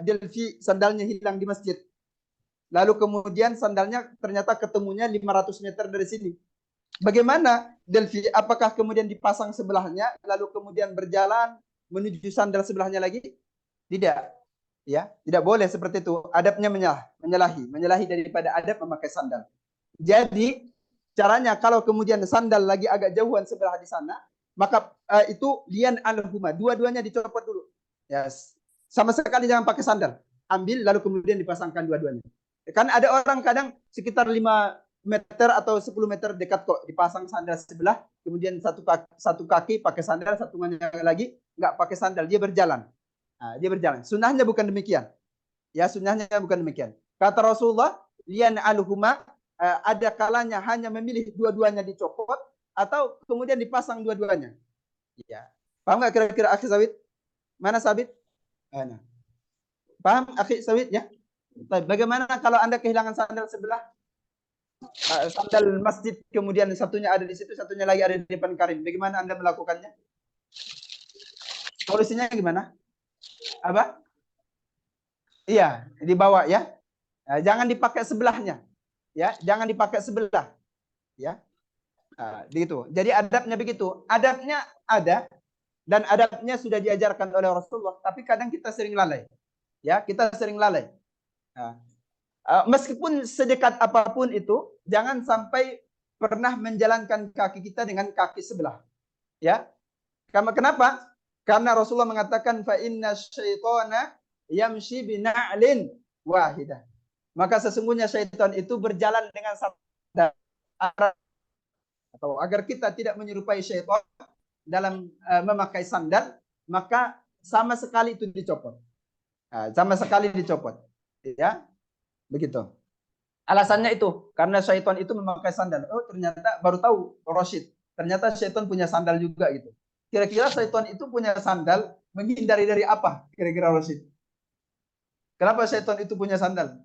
Delvi sandalnya hilang di masjid. Lalu kemudian sandalnya ternyata ketemunya 500 meter dari sini. Bagaimana Delvi? Apakah kemudian dipasang sebelahnya lalu kemudian berjalan menuju sandal sebelahnya lagi? Tidak. Ya, tidak boleh seperti itu. Adabnya menyalahi daripada adab memakai sandal. Jadi caranya kalau kemudian sandal lagi agak jauhan sebelah di sana, maka itu lian al-huma, dua-duanya dicopot dulu. Ya, sama sekali jangan pakai sandal. Ambil lalu kemudian dipasangkan dua-duanya. Kan ada orang kadang sekitar 5 meter atau 10 meter dekat kok dipasang sandal sebelah, kemudian satu kaki pakai sandal, satunya lagi nggak pakai sandal, dia berjalan. Dia berjalan. Sunnahnya bukan demikian. Ya, sunnahnya bukan demikian. Kata Rasulullah, lian al-huma, ada kalanya hanya memilih dua-duanya dicopot atau kemudian dipasang dua-duanya. Ya. Paham nggak kira-kira akhi Sawit? Mana Sabit? Nah. Paham akhi Sawit ya? Bagaimana kalau Anda kehilangan sandal sebelah? Sandal masjid, kemudian satunya ada di situ, satunya lagi ada di depan karim. Bagaimana Anda melakukannya? Solusinya gimana? Apa? Iya, dibawa ya. Jangan dipakai sebelahnya. Ya, jangan dipakai sebelah. Ya. Begitu. Jadi adabnya begitu. Adabnya ada dan adabnya sudah diajarkan oleh Rasulullah, tapi kadang kita sering lalai. Ya, kita sering lalai. Meskipun sedekat apapun itu, jangan sampai pernah menjalankan kaki kita dengan kaki sebelah. Ya. Kenapa? Karena Rasulullah mengatakan fa inna syaitana yamshi bina'lin wahidah. Maka sesungguhnya syaitan itu berjalan dengan satu atau agar kita tidak menyerupai syaitan dalam memakai sandal, maka sama sekali itu dicopot. Sama sekali dicopot. Ya. Begitu. Alasannya itu karena syaitan itu memakai sandal. Oh, ternyata baru tahu Roshid. Ternyata syaitan punya sandal juga gitu. Kira-kira syaitan itu punya sandal menghindari dari apa? Kira-kira Roshid. Kenapa syaitan itu punya sandal?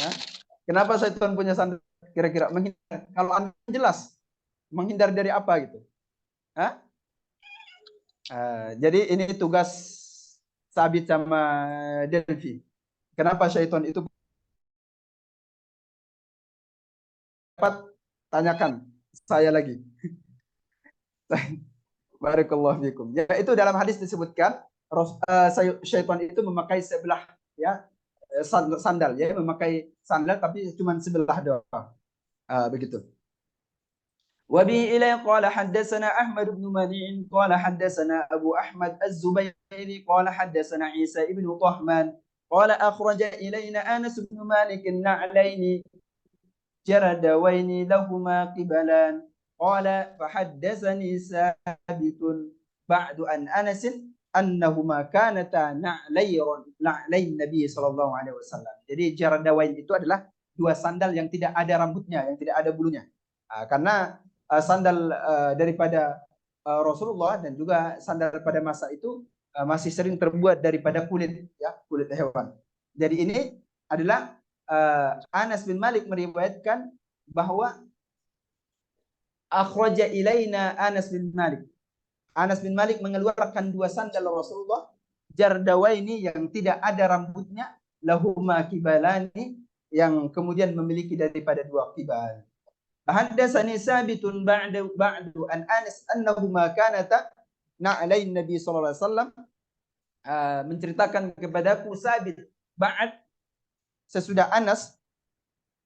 Hah? Kenapa syaitan punya sandal? Kira-kira menghindar. Kalau Anda jelas menghindar dari apa gitu. Hah? Jadi ini tugas Sabit sama Delphi. Kenapa syaitan itu dapat? Tanyakan saya lagi. Barakallahu fikum. Ya, itu dalam hadis disebutkan syaitan itu memakai sebelah ya sandal ya, memakai sandal tapi cuma sebelah doang. Begitu. وبه إليه قال حدثنا أحمد بن منيع قال حدثنا أبو أحمد الزبيري قال حدثنا عيسى بن طهمان قال أخرج إلينا أنس بن مالك النعلين جردوين لهما قبلان قال فحدثني ثابت بعد أن أنس أنهما كانتا نعلي النبي صلى الله عليه وسلم. Jadi jaradawain itu adalah dua sandal yang tidak ada rambutnya, yang tidak ada bulunya. Karena sandal daripada Rasulullah dan juga sandal pada masa itu masih sering terbuat daripada kulit ya, kulit hewan. Jadi ini adalah Anas bin Malik meriwayatkan bahwa akhraja ilaina Anas bin Malik. Anas bin Malik mengeluarkan dua sandal Rasulullah jardawaini yang tidak ada rambutnya, lahuma kibalani yang kemudian memiliki daripada dua kibal. Haddatsani Sabitun ba'du an Anas annahuma kanata na'lain Nabi sallallahu alaihi wasallam, menceritakan kepadaku Sabit ba'd sesudah Anas,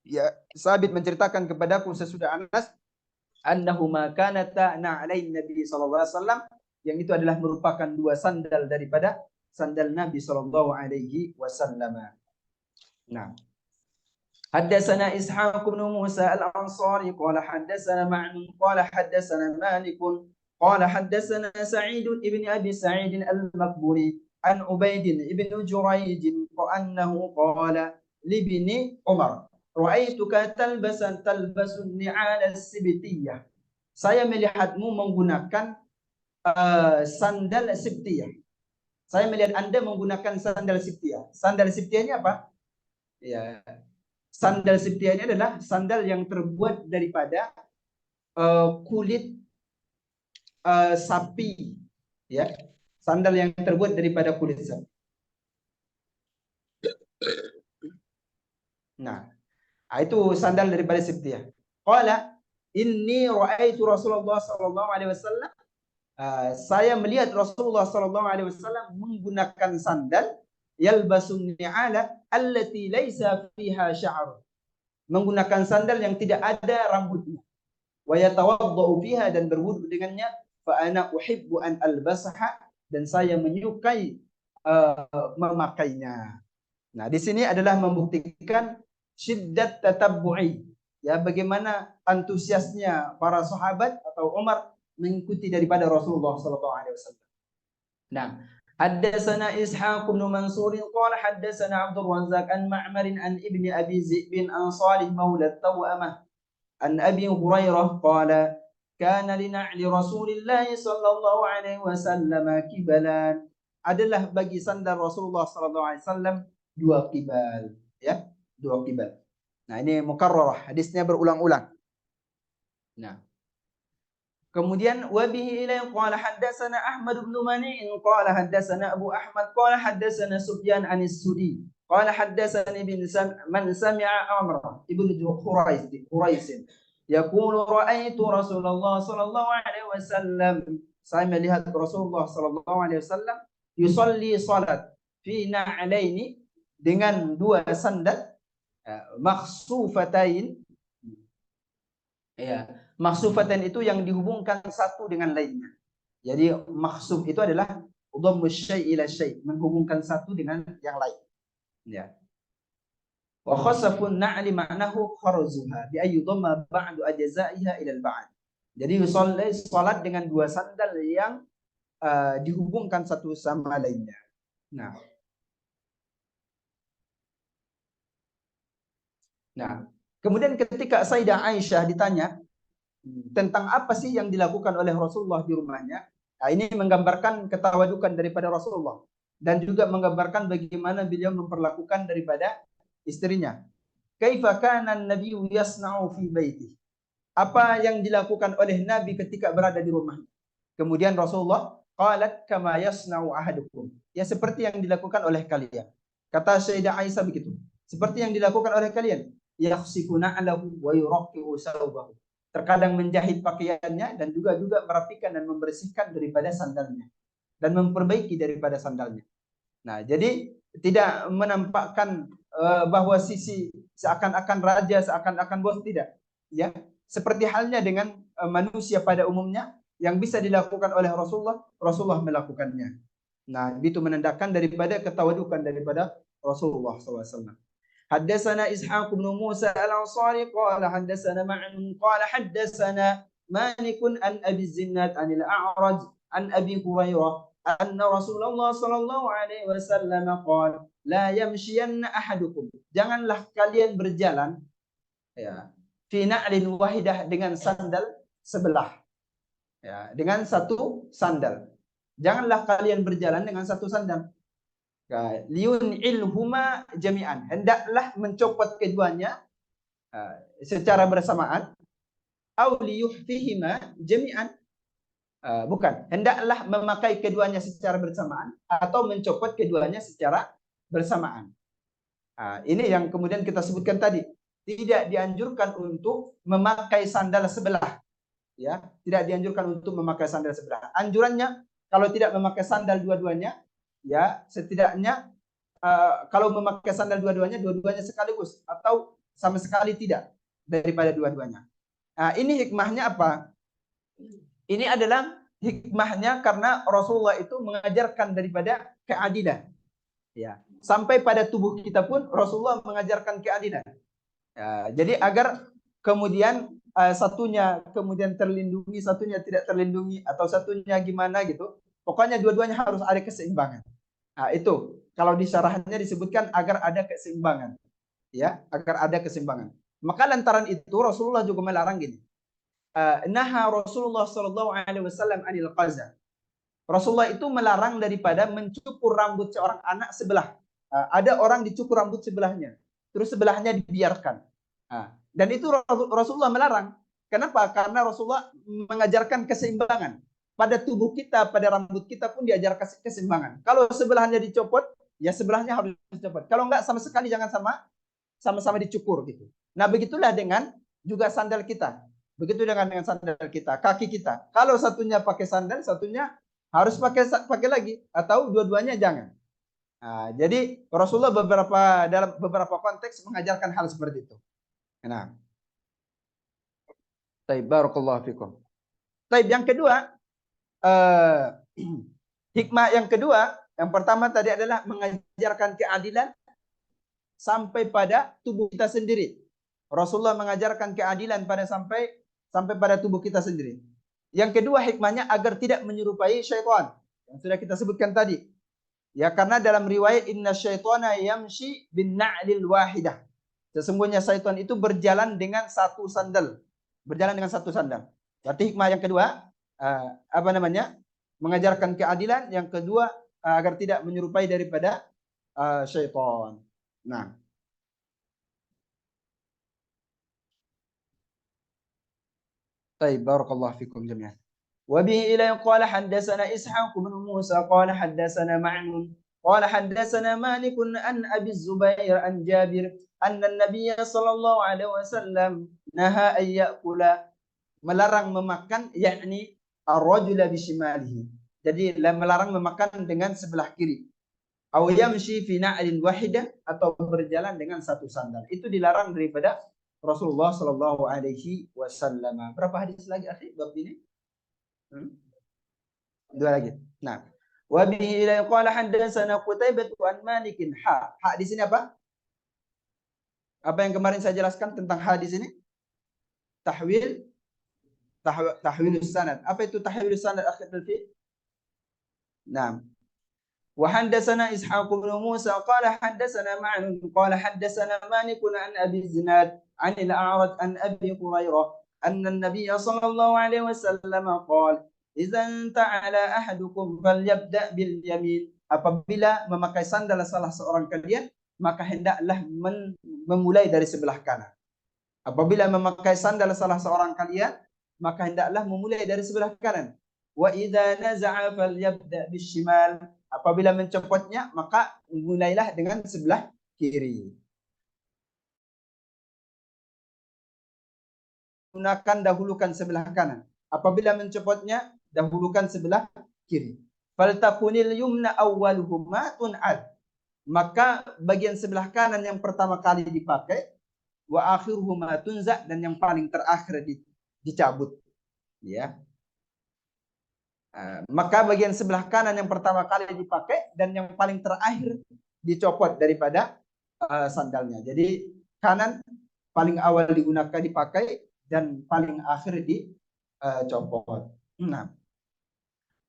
ya Sabit menceritakan kepadaku sesudah Anas annahuma kanata na'lain Nabi sallallahu alaihi wasallam, yang itu adalah merupakan dua sandal daripada sandal Nabi sallallahu alaihi wasallam. Nah, حدثنا إسحاق بن موسى الأنصاري قال حدثنا معن قال حدثنا مالك قال حدثنا سعيد بن أبي سعيد المقبوري عن عبيد بن جريج أنه قال لابن عمر رأيتك تلبس النعال السبتية. Saya melihatmu menggunakan sandal sibtiyah. Saya melihat Anda menggunakan sandal sibtiyah. Sandal sibtiyah ini apa? Ya, sandal sibtiyah ini adalah sandal yang terbuat daripada kulit sapi, ya. Sandal yang terbuat daripada kulit sapi. Nah, itu sandal daripada sibtiyah. Qala inni ra'aitu Rasulullah sallallahu alaihi wasallam, saya melihat Rasulullah sallallahu alaihi wasallam menggunakan sandal yalbasun ni'ala allati laisa fiha sya'r, menggunakan sandal yang tidak ada rambutnya, wa yatawaddau fiha, dan berwudu dengannya, fa ana uhibbu an albasaha, dan saya menyukai memakainya. Nah, di sini adalah membuktikan syiddat tatabbu'i, ya, bagaimana antusiasnya para sahabat atau Umar mengikuti daripada Rasulullah sallallahu alaihi wasallam. Nah, حدثنا إسحاق بن منصور قال حدثنا عبد الرزاق عن معمر عن ابن أبي ذئب عن صالح مولى التوأمة عن أبي هريرة قال كان لنعل رسول الله صلى الله عليه وسلم كبلان, adalah bagi sandal Rasulullah sallallahu alaihi wasallam dua kibal, ya, dua kibal. Nah, ini mukarrarah, hadisnya berulang-ulang. Nah, kemudian wabihi ilai qala haddatsana Ahmad bin Mani' qala haddatsana Abu Ahmad qala haddatsana Sufyan anis Sudi qala haddatsani bin man sami'a Amr ibn Quraish yaqulu ra'aitu Rasulullah sallallahu alaihi wasallam, saya melihat Rasulullah sallallahu alaihi wasallam yusalli salat fi na'laini, dengan dua sandal makhsufatain, ya, makhsufatan itu yang dihubungkan satu dengan lainnya. Jadi makhsuf itu adalah dhammu syai' ila syai', menghubungkan satu dengan yang lain. Ya. Wa khasafun na'li ma'nahu kharzuha bi ayyi dhamma ba'du ajza'iha ila al-ba'd. Jadi salat dengan dua sandal yang dihubungkan satu sama lainnya. Nah, Nah, kemudian ketika Sayyidah Aisyah ditanya tentang apa sih yang dilakukan oleh Rasulullah di rumahnya, nah, ini menggambarkan ketawadukan daripada Rasulullah dan juga menggambarkan bagaimana beliau memperlakukan daripada istrinya. Kaifa kana an-nabiyyu yasna'u fi baiti. Apa yang dilakukan oleh Nabi ketika berada di rumahnya. Kemudian Rasulullah qalat kama yasna'u ahadukum. Ya seperti yang dilakukan oleh kalian. Kata Sayyidah Aisyah begitu. Seperti yang dilakukan oleh kalian. Yakhsifu na'lahu wa yuraqqi'u sawbahu. Terkadang menjahit pakaiannya dan juga merapikan dan membersihkan daripada sandalnya dan memperbaiki daripada sandalnya. Nah, jadi tidak menampakkan bahwa sisi seakan-akan raja, seakan-akan bos, tidak. Ya, seperti halnya dengan manusia pada umumnya yang bisa dilakukan oleh Rasulullah, Rasulullah melakukannya. Nah, itu menandakan daripada ketawadukan daripada Rasulullah SAW. حدثنا إسحاق بن موسى الأنصاري قال حدثنا معن قال حدثنا مالك عن أبي الزناد عن الأعرج عن أبي هريرة أن رسول الله صلى الله عليه وسلم قال لا يمشين أحدكم, janganlah kalian berjalan ya fi na'lin wahidah, dengan sandal sebelah, ya dengan satu sandal. Janganlah kalian berjalan dengan satu sandal. Liun ilhuma jami'an, hendaklah mencopot keduanya secara bersamaan. Au liyuhfihima jami'an, bukan, hendaklah memakai keduanya secara bersamaan atau mencopot keduanya secara bersamaan. Ini yang kemudian kita sebutkan tadi, tidak dianjurkan untuk memakai sandal sebelah, ya, tidak dianjurkan untuk memakai sandal sebelah. Anjurannya kalau tidak memakai sandal dua-duanya, ya setidaknya kalau memakai sandal dua-duanya sekaligus atau sama sekali tidak daripada dua-duanya. Ini hikmahnya apa? Ini adalah hikmahnya karena Rasulullah itu mengajarkan daripada keadilan. Ya, sampai pada tubuh kita pun Rasulullah mengajarkan keadilan. Ya, jadi agar kemudian satunya kemudian terlindungi, satunya tidak terlindungi, atau satunya gimana gitu. Pokoknya dua-duanya harus ada keseimbangan. Itu kalau di syarahnya disebutkan agar ada keseimbangan, ya, agar ada keseimbangan. Maka lantaran itu Rasulullah juga melarang gini. Naha Rasulullah sallallahu alaihi wasallam anil qaza. Rasulullah itu melarang daripada mencukur rambut seorang anak sebelah. Ada orang dicukur rambut sebelahnya, terus sebelahnya dibiarkan. Dan itu Rasulullah melarang. Kenapa? Karena Rasulullah mengajarkan keseimbangan. Pada tubuh kita, pada rambut kita pun diajarkan keseimbangan. Kalau sebelahnya dicopot, ya sebelahnya harus dicopot. Kalau enggak, sama sekali jangan sama-sama dicukur gitu. Nah, begitulah dengan juga sandal kita. Begitu dengan sandal kita, kaki kita. Kalau satunya pakai sandal, satunya harus pakai lagi, atau dua-duanya jangan. Jadi Rasulullah dalam beberapa konteks mengajarkan hal seperti itu. Nah, taib, barakallahu fikum. Taib, yang kedua, hikmah yang kedua, yang pertama tadi adalah mengajarkan keadilan sampai pada tubuh kita sendiri. Rasulullah mengajarkan keadilan sampai pada tubuh kita sendiri. Yang kedua hikmahnya agar tidak menyerupai syaitan, yang sudah kita sebutkan tadi. Ya, karena dalam riwayat inna syaitana yamshi bin na'lil wahidah. Sesungguhnya syaitan itu berjalan dengan satu sandal. Berjalan dengan satu sandal. Berarti hikmah yang kedua mengajarkan keadilan, yang kedua agar tidak menyerupai daripada syaitan. Nah, طيب بارك الله فيكم جميعا. وبه إليه قال حدثنا إسحاق بن موسى قال حدثنا معن قال حدثنا مالك عن أبي الزبير عن جابر أن النبي صلى الله عليه وسلم نهى أن يأكل, melarang memakan, yakni ar-rajula bishimalihi. Jadi melarang memakan dengan sebelah kiri. Aw yamshi fi na'lin wahidah, atau berjalan dengan satu sandal. Itu dilarang daripada Rasulullah sallallahu alaihi wasallam. Berapa hadis lagi akhi bab ini? Dua lagi. Nah, wa bihi ila qala hadatsana Qutaibah an Malik di sini apa? Apa yang kemarin saya jelaskan tentang hadis ini? Tahwilus sanad. Apa itu tahwilus sanad akhi Talfi? Nah, وحدثنا إسحاق بن موسى قال حدثنا معن قال حدثنا مالك عن أبي الزناد عن الأعرج عن أبي هريرة أن النبي صلى الله عليه وسلم قال إذا انتعل أحدكم فليبدأ باليمين. Apabila memakai sandal salah seorang kalian, maka hendaklah memulai dari sebelah kanan. Apabila memakai sandal salah seorang kalian, maka hendaklah memulai dari sebelah kanan. Wa idza naza'a falyabda bishimal. Apabila mencopotnya, maka mulailah dengan sebelah kiri. Gunakan dahulukan sebelah kanan. Apabila mencopotnya, dahulukan sebelah kiri. Faltakunil yumna awwaluhuma tun'ad. Maka bagian sebelah kanan yang pertama kali dipakai, wa akhiruhuma tunza, dan yang paling terakhir dicabut. Ya. Maka bagian sebelah kanan yang pertama kali dipakai dan yang paling terakhir dicopot daripada sandalnya. Jadi kanan paling awal digunakan dipakai dan paling akhir dicopot. Nah.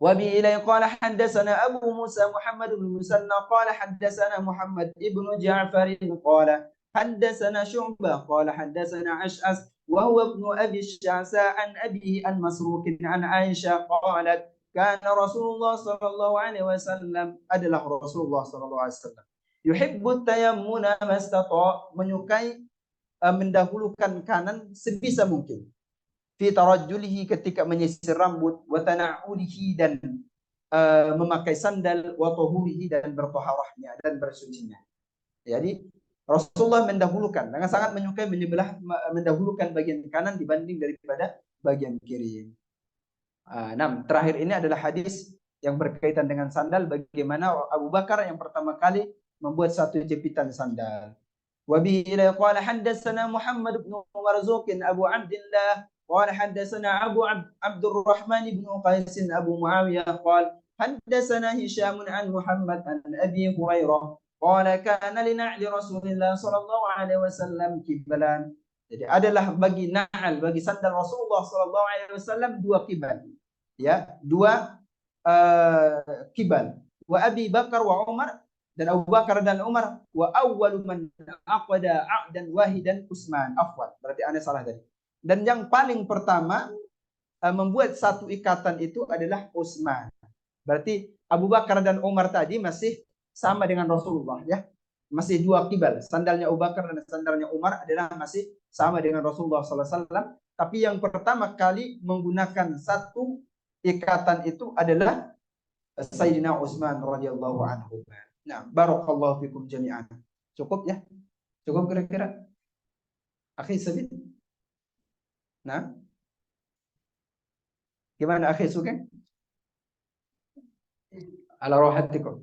Wabi ilai qala haddatsana Abu Musa Muhammad bin Musanna qala haddatsana Muhammad ibnu Ja'far qala haddatsana Syu'bah qala haddatsana Ash'as wa huwa ibnu Abi Sya'sa an abihi an Masruq an Aisyah qalat kana Rasulullah sallallahu alaihi wasallam, adalah Rasulullah sallallahu alaihi wasallam yuhibbu tayammuna mastata, menyukai mendahulukan kanan sebisa mungkin, fi tarajjulihi, ketika menyisir rambut, wa tana'ulihi, dan memakai sandal, wa tuhurihi, dan bertoharahnya dan bersucinya. Jadi Rasulullah mendahulukan, dengan sangat menyukai mendahulukan bagian kanan dibanding daripada bagian kiri. Nah, terakhir ini adalah hadis yang berkaitan dengan sandal, bagaimana Abu Bakar yang pertama kali membuat satu jepitan sandal. Wa bihi ila qala haddatsana Muhammad bin Marzuq Abu Abdullah qala haddatsana Abu Abdurrahman bin Qais Abu Muawiyah qala haddatsana Hisham an Muhammad an Abi Hurairah qala kana li na'li Rasulillah sallallahu alaihi wasallam kiblan. Jadi adalah bagi na'al, bagi sandal Rasulullah sallallahu alaihi wasallam dua kibal. Ya, dua kibal. Wa Abi Bakar wa Umar, dan Abu Bakar dan Umar, wa awwalu man aqada 'aqdan wahidan Utsman. Afwan, berarti ana salah tadi. Dan yang paling pertama membuat satu ikatan itu adalah Utsman. Berarti Abu Bakar dan Umar tadi masih sama dengan Rasulullah, ya. Masih dua kibal. Sandalnya Abu Bakar dan sandalnya Umar adalah masih sama dengan Rasulullah SAW. Tapi yang pertama kali menggunakan satu ikatan itu adalah Sayyidina Utsman radhiyallahu anhu. Nah, barakallahu fikum jami'an. Cukup ya? Cukup kira-kira? Akhi Sabit? Nah. Gimana akhi Suke? Ala rohatikum.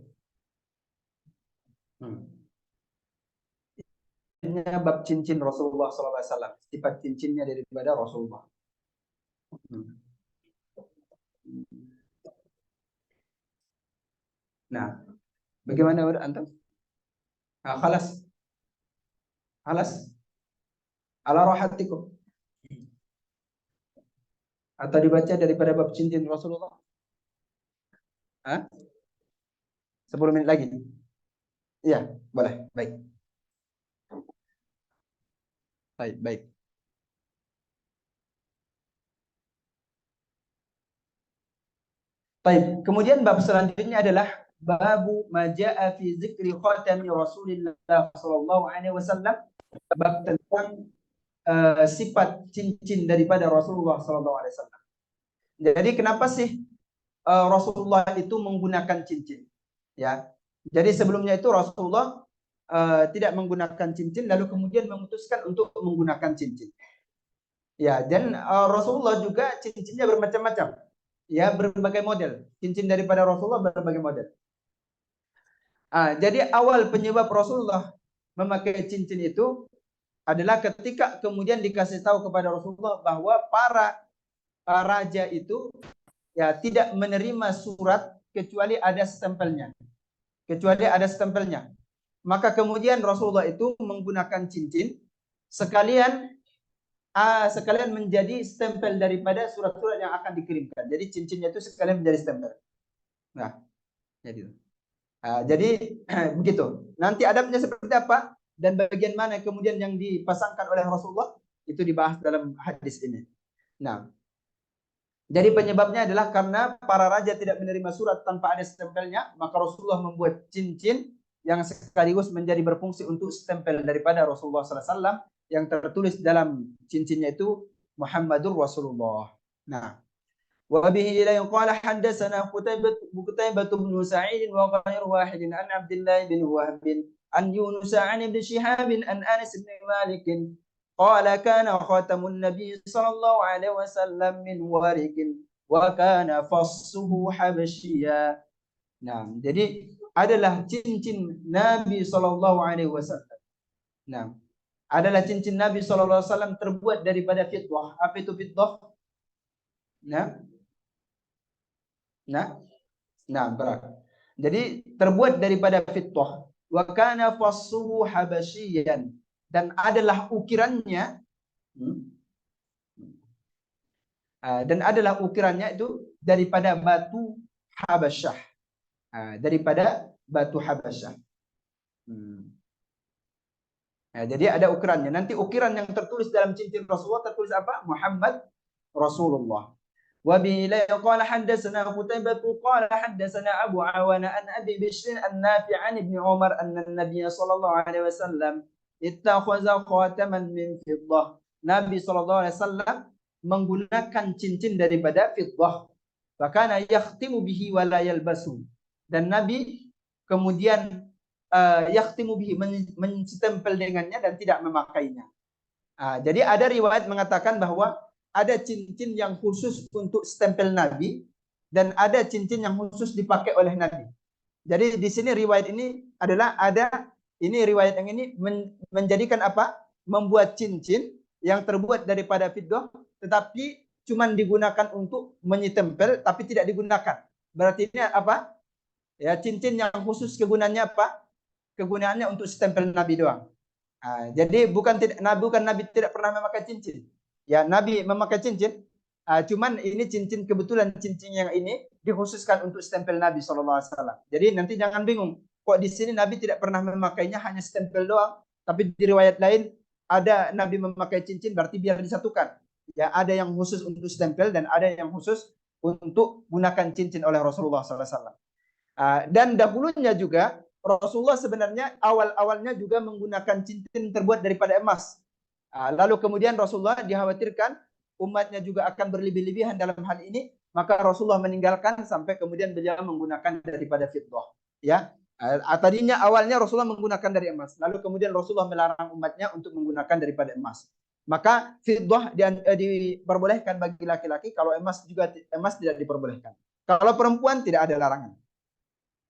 Ini bab cincin Rasulullah SAW. Sifat cincinnya daripada Rasulullah. Nah, bagaimana antum? Khalas. Khalas. Ala rohatikum. Atau dibaca daripada bab cincin Rasulullah? 10 menit lagi. Iya, boleh. Baik. Baik, baik. Baik, kemudian bab selanjutnya adalah babu maja'a fi zikri khatami Rasulillah sallallahu alaihi wasallam, bab tentang sifat cincin daripada Rasulullah sallallahu alaihi wasallam. Jadi kenapa sih Rasulullah itu menggunakan cincin? Ya. Jadi sebelumnya itu Rasulullah tidak menggunakan cincin, lalu kemudian memutuskan untuk menggunakan cincin. Ya, dan Rasulullah juga cincinnya bermacam-macam. Ya, berbagai model. Cincin daripada Rasulullah berbagai model. Jadi awal penyebab Rasulullah memakai cincin itu adalah ketika kemudian dikasih tahu kepada Rasulullah bahwa para raja itu ya tidak menerima surat kecuali ada stempelnya. Kecuali ada stempelnya. Maka kemudian Rasulullah itu menggunakan cincin sekalian menjadi stempel daripada surat-surat yang akan dikirimkan. Jadi cincinnya itu sekalian menjadi stempel. Nah, jadi Jadi begitu. Nanti adabnya seperti apa dan bagian mana kemudian yang dipasangkan oleh Rasulullah itu dibahas dalam hadis ini. Nah, jadi penyebabnya adalah karena para raja tidak menerima surat tanpa ada stempelnya, maka Rasulullah membuat cincin yang sekaligus menjadi berfungsi untuk stempel daripada Rasulullah SAW yang tertulis dalam cincinnya itu Muhammadur Rasulullah. Nah, وبه لا قال حدثنا قتيبة بن سعيد وغير واحد عن عبد الله بن وهب عن يونس عن ابن شهاب عن أنس بن مالك قال كان خاتم النبي صلى الله عليه وسلم من ورق وكان فصه حبشيا. Nah, jadi adalah cincin Nabi Sallallahu Alaihi Wasallam. Nah, adalah cincin Nabi Sallallahu Alaihi Wasallam terbuat daripada fiddah. Apa itu fiddah? Nah, berat. Jadi terbuat daripada fiddah. Wa kana fassuhu habasyian, dan adalah ukirannya itu daripada batu Habasyah. Daripada batu Habasyah. Jadi ada ukirannya. Nanti ukiran yang tertulis dalam cincin Rasulullah tertulis apa? Muhammad Rasulullah. وبه قال حدثنا قتيبة قال حدثنا أبو عوانة عن أبي بشر النافع عن ابن عمر أن النبي صلى الله عليه وسلم اتخذ خاتما من فضة. Nabi SAW menggunakan cincin daripada fiddah. Fakana yakhtimu bihi wa la yalbasu. Dan Nabi kemudian yakhtimu bihi, menstempel dengannya dan tidak memakainya. Jadi ada riwayat mengatakan bahwa ada cincin yang khusus untuk stempel Nabi dan ada cincin yang khusus dipakai oleh Nabi. Jadi di sini riwayat ini adalah riwayat yang ini menjadikan apa? Membuat cincin yang terbuat daripada fiddah tetapi cuma digunakan untuk menyetempel tapi tidak digunakan. Berarti ini apa? Ya, cincin yang khusus kegunaannya apa? Kegunaannya untuk stempel Nabi doang. Jadi bukan Nabi tidak pernah memakai cincin. Ya, Nabi memakai cincin, cuman ini cincin, kebetulan cincin yang ini dikhususkan untuk stempel Nabi SAW. Jadi nanti jangan bingung, kok di sini Nabi tidak pernah memakainya, hanya stempel doang. Tapi di riwayat lain ada Nabi memakai cincin, berarti biar disatukan. Ya, ada yang khusus untuk stempel dan ada yang khusus untuk gunakan cincin oleh Rasulullah SAW. Dan dahulunya juga Rasulullah sebenarnya awal-awalnya juga menggunakan cincin terbuat daripada emas. Lalu kemudian Rasulullah dikhawatirkan umatnya juga akan berlebih-lebihan dalam hal ini, maka Rasulullah meninggalkan sampai kemudian beliau menggunakan daripada fiddah. Ya, tadinya awalnya Rasulullah menggunakan dari emas, lalu kemudian Rasulullah melarang umatnya untuk menggunakan daripada emas. Maka fiddah diperbolehkan bagi laki-laki, kalau emas tidak diperbolehkan. Kalau perempuan tidak ada larangan.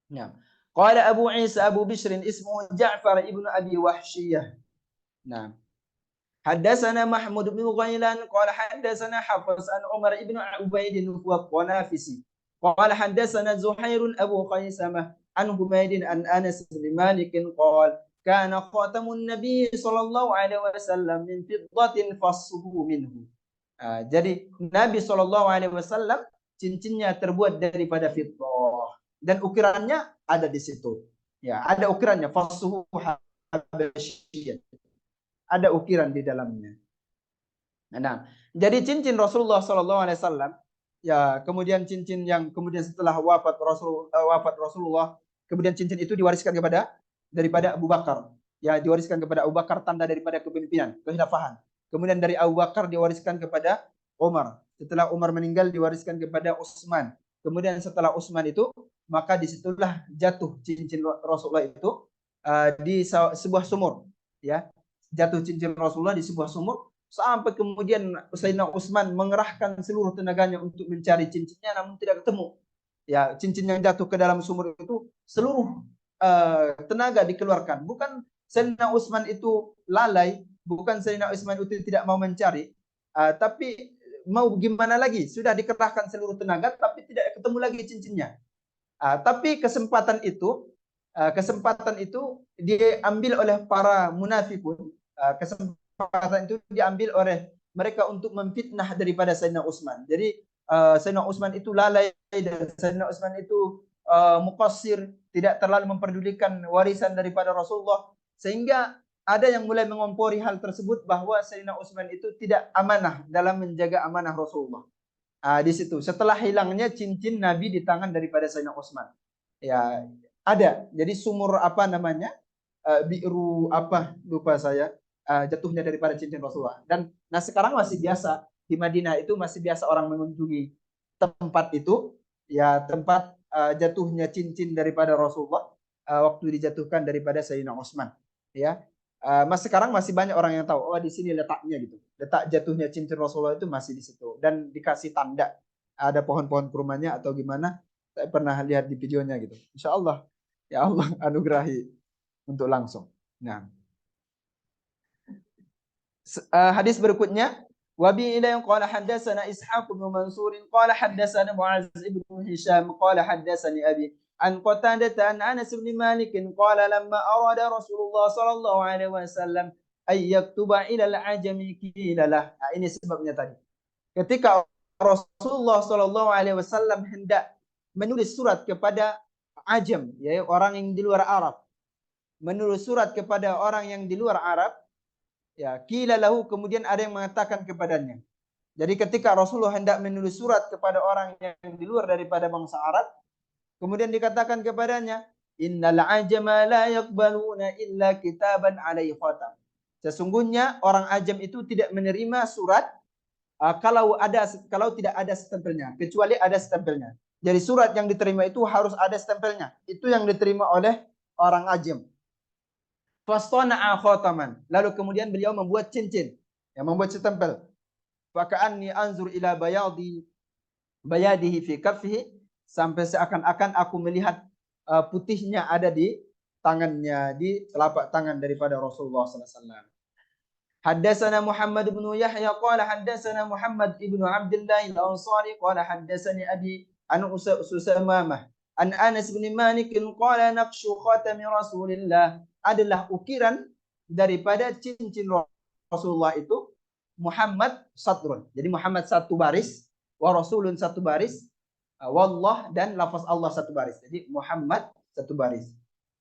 Ya. Qala Abu Isa Abu Bishrin ismuhu Ja'far ibnu Abi Wahsyiyah. Nah, حدثنا محمود بن غيلان قال حدثنا حفص عن عمر بن عبيد والقنافسي قال حدثنا زهير أبو خيثمة عن حميد عن أنس بن مالك قال كان خاتم النبي صلى الله عليه وسلم من فضة فصه منه. Jadi Nabi SAW cincinnya terbuat daripada fiddah dan ukirannya ada di situ. Ya, ada ukirannya fassuhu habasyiyah. Ada ukiran di dalamnya. Nah, jadi cincin Rasulullah SAW, ya, kemudian cincin yang kemudian setelah wafat Rasulullah, kemudian cincin itu diwariskan daripada Abu Bakar. Ya, diwariskan kepada Abu Bakar, tanda daripada kepemimpinan, kekhilafahan. Kemudian dari Abu Bakar diwariskan kepada Umar. Setelah Umar meninggal diwariskan kepada Utsman. Kemudian setelah Utsman itu, maka disitulah jatuh cincin Rasulullah itu di sebuah sumur. Ya, jatuh cincin Rasulullah di sebuah sumur sampai kemudian Sayyidina Utsman mengerahkan seluruh tenaganya untuk mencari cincinnya namun tidak ketemu. Ya, cincin yang jatuh ke dalam sumur itu seluruh tenaga dikeluarkan. Bukan Sayyidina Utsman itu lalai, bukan Sayyidina Utsman itu tidak mau mencari, tapi mau gimana lagi? Sudah dikerahkan seluruh tenaga tapi tidak ketemu lagi cincinnya. Tapi kesempatan itu diambil oleh para munafikun. Kesempatan itu diambil oleh mereka untuk memfitnah daripada Sayyidina Utsman. Jadi Sayyidina Utsman itu lalai dan Sayyidina Utsman itu muqassir, tidak terlalu memperdulikan warisan daripada Rasulullah, sehingga ada yang mulai mengompori hal tersebut bahwa Sayyidina Utsman itu tidak amanah dalam menjaga amanah Rasulullah. Di situ setelah hilangnya cincin Nabi di tangan daripada Sayyidina Utsman. Ya, ada. Jadi sumur apa namanya? Bi'ru apa lupa saya, jatuhnya daripada cincin Rasulullah. Dan nah sekarang masih biasa di Madinah itu masih biasa orang mengunjungi tempat itu, ya tempat jatuhnya cincin daripada Rasulullah waktu dijatuhkan daripada Sayyidina Utsman. Ya, mas sekarang masih banyak orang yang tahu, oh di sini letaknya gitu. Letak jatuhnya cincin Rasulullah itu masih di situ dan dikasih tanda ada pohon-pohon kurmanya atau gimana. Saya pernah lihat di videonya gitu. Insya Allah, ya Allah anugerahi untuk langsung. Nah, hadis berikutnya, wa bi ila qala haddatsana Ishaq bin Mansur qala haddatsana Mu'adz ibn Hisham qala haddatsani abi an Qatadah an Anas bin Malik qala lamma arada Rasulullah sallallahu alaihi wasallam ay yaktuba ila al-ajami qila lah. Nah, ini sebabnya tadi. Ketika Rasulullah sallallahu alaihi wasallam hendak menulis surat kepada ajam, yaitu orang yang di luar Arab, menulis surat kepada orang yang di luar Arab, ya, qila lahu, kemudian ada yang mengatakan kepadanya. Jadi ketika Rasulullah hendak menulis surat kepada orang yang di luar daripada bangsa Arab, kemudian dikatakan kepadanya, innal ajama la yaqbaluna illa kitaban alaihi khatam. Sesungguhnya orang ajam itu tidak menerima surat kalau tidak ada stempelnya, kecuali ada stempelnya. Jadi surat yang diterima itu harus ada stempelnya. Itu yang diterima oleh orang ajam. Fastana'a khataman. Lalu kemudian beliau membuat cincin, yang membuat stempel. Faka'anni anzur ila bayadihi fi kaffihi, sampai seakan-akan aku melihat putihnya ada di tangannya, di telapak tangan daripada Rasulullah sallallahu alaihi wasallam. Haddatsana Muhammad bin Yahya qala haddatsana Muhammad ibnu Abdullah al-Ansari qala haddatsani abi an Usamamah an Anas bin Malik qala naqshu khatami Rasulillah, adalah ukiran daripada cincin Rasulullah itu Muhammad sadrun. Jadi Muhammad satu baris, wa Rasulun satu baris, wallah dan lafaz Allah satu baris. Jadi Muhammad satu baris.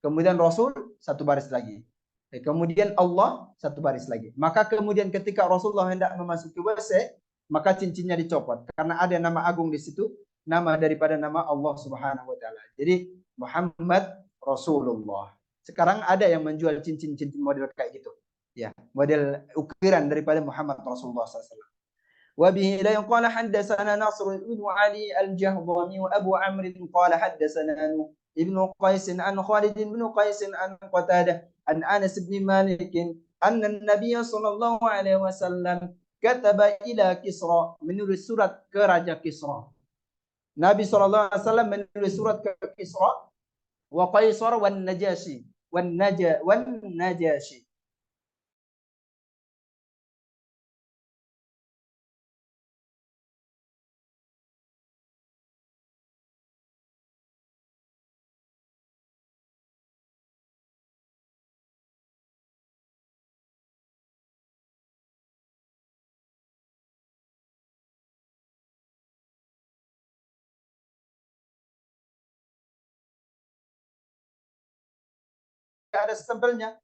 Kemudian Rasul satu baris lagi. Kemudian Allah satu baris lagi. Maka kemudian ketika Rasulullah hendak memasuki WC, maka cincinnya dicopot karena ada nama agung di situ, nama daripada nama Allah Subhanahu wa taala. Jadi Muhammad Rasulullah. Sekarang ada yang menjual cincin-cincin model kayak gitu. Ya, model ukiran daripada Muhammad Rasulullah SAW. Wa bihi la qala haddatsana Nasr ibn Ali al-Jahdami wa Abu Amr qala haddatsana ibn Qais an Khalid ibn Qais an Qatadah an Anas bin Malik anna an-nabiy sallallahu alaihi wasallam kataba ila Kisra, menulis surat ke Raja Kisra. Nabi sallallahu alaihi wasallam menulis surat ke Kisra wa Qaisar wan Najashi wan Najashi. Ada stempelnya.